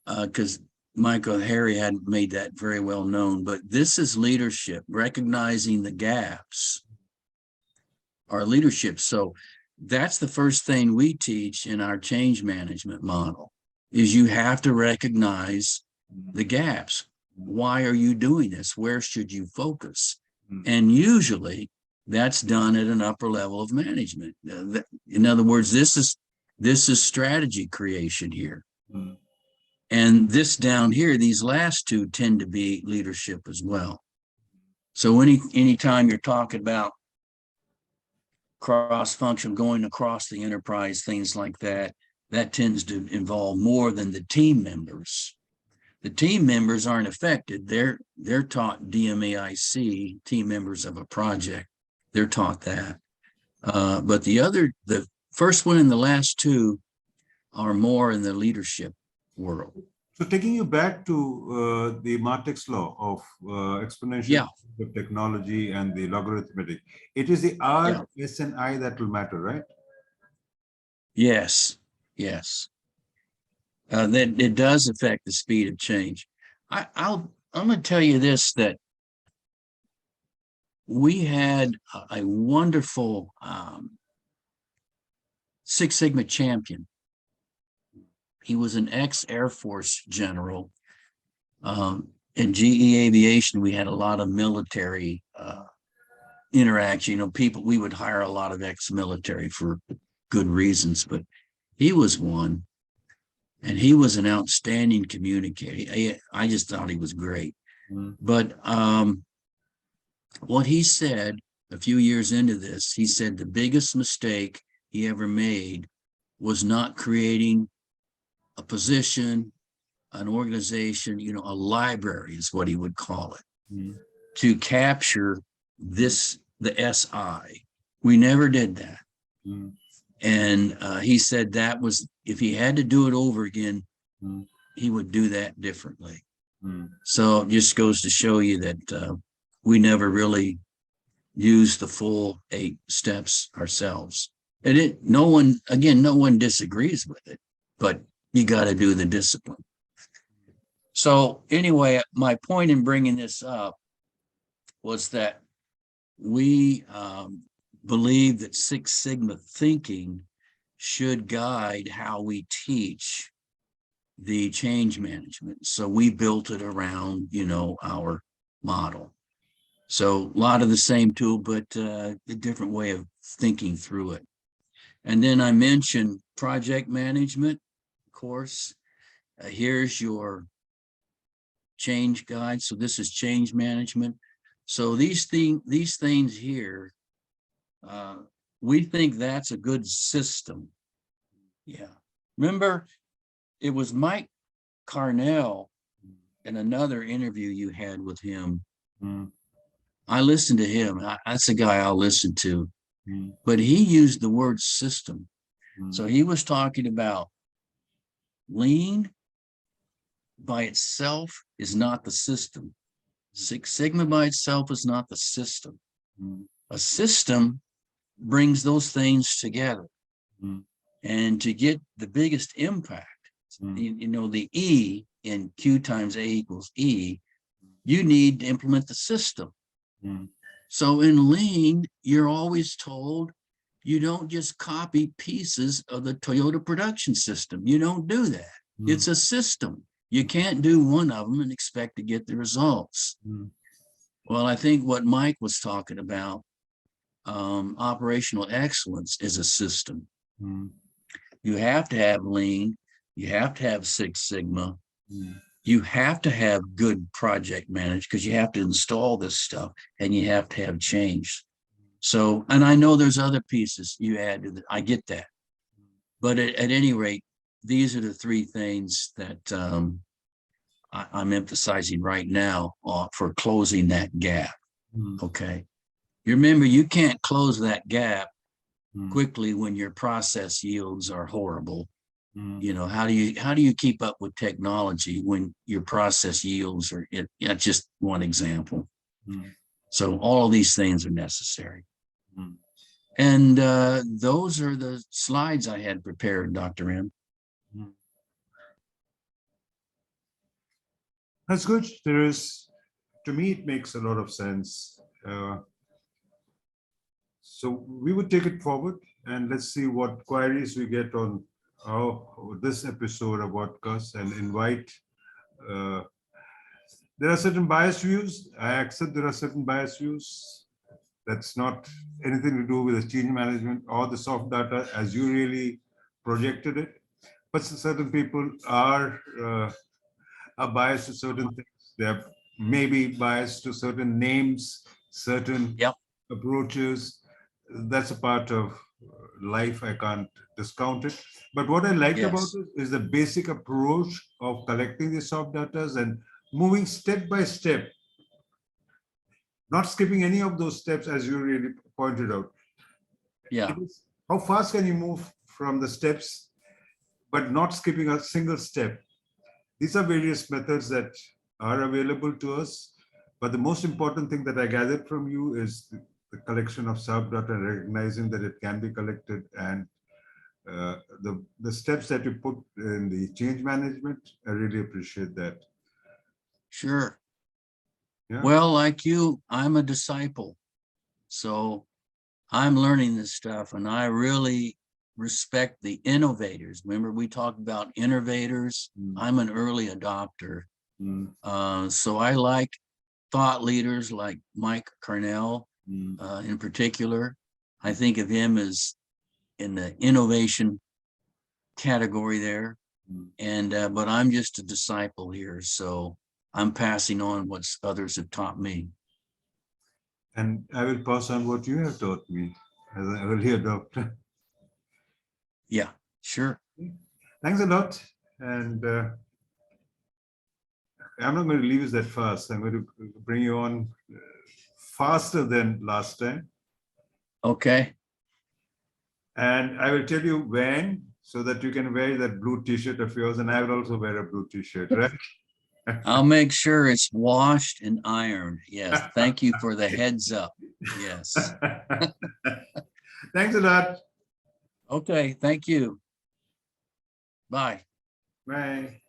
B: because Michael Harry hadn't made that very well known. But this is leadership, recognizing the gaps are leadership. So that's the first thing we teach in our change management model, is you have to recognize the gaps. Why are you doing this? Where should you focus? And usually that's done at an upper level of management. In other words, this is strategy creation here. And this down here, these last two tend to be leadership as well. So anytime you're talking about cross-function, going across the enterprise, things like that, that tends to involve more than the team members. The team members aren't affected. They're taught DMAIC, team members of a project. They're taught that. But the first one and the last two are more in the leadership world.
A: So taking you back to the Martech's law of exponential technology and the logarithmic, it is the R, S, and I that will matter, right?
B: Yes. That it does affect the speed of change. I'm going to tell you this, that we had a wonderful Six Sigma champion. He was an ex-Air Force general. In GE Aviation, we had a lot of military interaction. We would hire a lot of ex-military for good reasons, but he was one. And he was an outstanding communicator. I just thought he was great. But what he said a few years into this, he said the biggest mistake he ever made was not creating a position, an organization, a library is what he would call it, to capture the SI. We never did that. And he said that was, if he had to do it over again, he would do that differently. So it just goes to show you that we never really used the full 8 steps ourselves. And no one disagrees with it, but you got to do the discipline. So anyway, my point in bringing this up was that we believe that Six Sigma thinking should guide how we teach the change management. So we built it around, our model. So a lot of the same tool, but a different way of thinking through it. And then I mentioned project management course. Here's your change guide. So this is change management. So these things here We think that's a good system. Yeah. Remember, it was Mike Carnell in another interview you had with him.
A: Mm,
B: I listened to him. That's a guy I'll listen to.
A: mm,
B: But he used the word system.
A: mm,
B: So he was talking about lean by itself is not the system. Six Sigma by itself is not the system.
A: mm,
B: A system brings those things together.
A: mm,
B: And to get the biggest impact,
A: mm,
B: you know, the E in Q times A equals E, you need to implement the system.
A: mm,
B: So in lean, you're always told you don't just copy pieces of the Toyota production system. You don't do that.
A: mm,
B: It's a system. You can't do one of them and expect to get the results.
A: mm,
B: Well, I think what Mike was talking about, operational excellence is a system.
A: mm,
B: You have to have lean. You have to have Six Sigma.
A: mm.
B: You have to have good project management because you have to install this stuff and you have to have change. So, and I know there's other pieces you add to that. I get that. But at any rate, these are the three things that I'm emphasizing right now for closing that gap.
A: Mm,
B: Okay. You remember, you can't close that gap
A: mm,
B: quickly when your process yields are horrible.
A: mm.
B: You know, how do you keep up with technology when your process yields are just one example.
A: Mm,
B: So all of these things are necessary.
A: mm.
B: And those are the slides I had prepared, Dr. M.
A: Mm. That's good. To me, it makes a lot of sense. So we would take it forward and let's see what queries we get on this episode of podcast and invite. Uh, there are certain biased views. I accept there are certain biased views. That's not anything to do with the change management or the soft data as you really projected it. But certain people are biased to certain things. They are maybe biased to certain names, certain
B: Yep.
A: approaches. That's a part of life. I can't discount it. But what I like about
B: Yes.
A: it is the basic approach of collecting the soft data and moving step by step, not skipping any of those steps, as you really pointed out.
B: Yeah.
A: How fast can you move from the steps, but not skipping a single step? These are various methods that are available to us. But the most important thing that I gathered from you is the collection of sub-data and recognizing that it can be collected, and the steps that you put in the change management. I really appreciate that.
B: Sure.
A: Yeah.
B: Well, like you, I'm a disciple. So I'm learning this stuff and I really respect the innovators. Remember, we talked about innovators.
A: Mm.
B: I'm an early adopter.
A: Mm.
B: So I like thought leaders like Mike Carnell in particular. I think of him as in the innovation category there. And but I'm just a disciple here. So I'm passing on what others have taught me.
A: And I will pass on what you have taught me as an early adopter.
B: Yeah, sure.
A: Thanks a lot. And I'm not going to leave us that fast. I'm going to bring you on faster than last time.
B: Okay.
A: And I will tell you when, so that you can wear that blue t-shirt of yours, and I will also wear a blue t-shirt, right?
B: I'll make sure it's washed and ironed. Yes. Thank you for the heads up. Yes.
A: Thanks a lot.
B: Okay. Thank you. Bye.
A: Bye.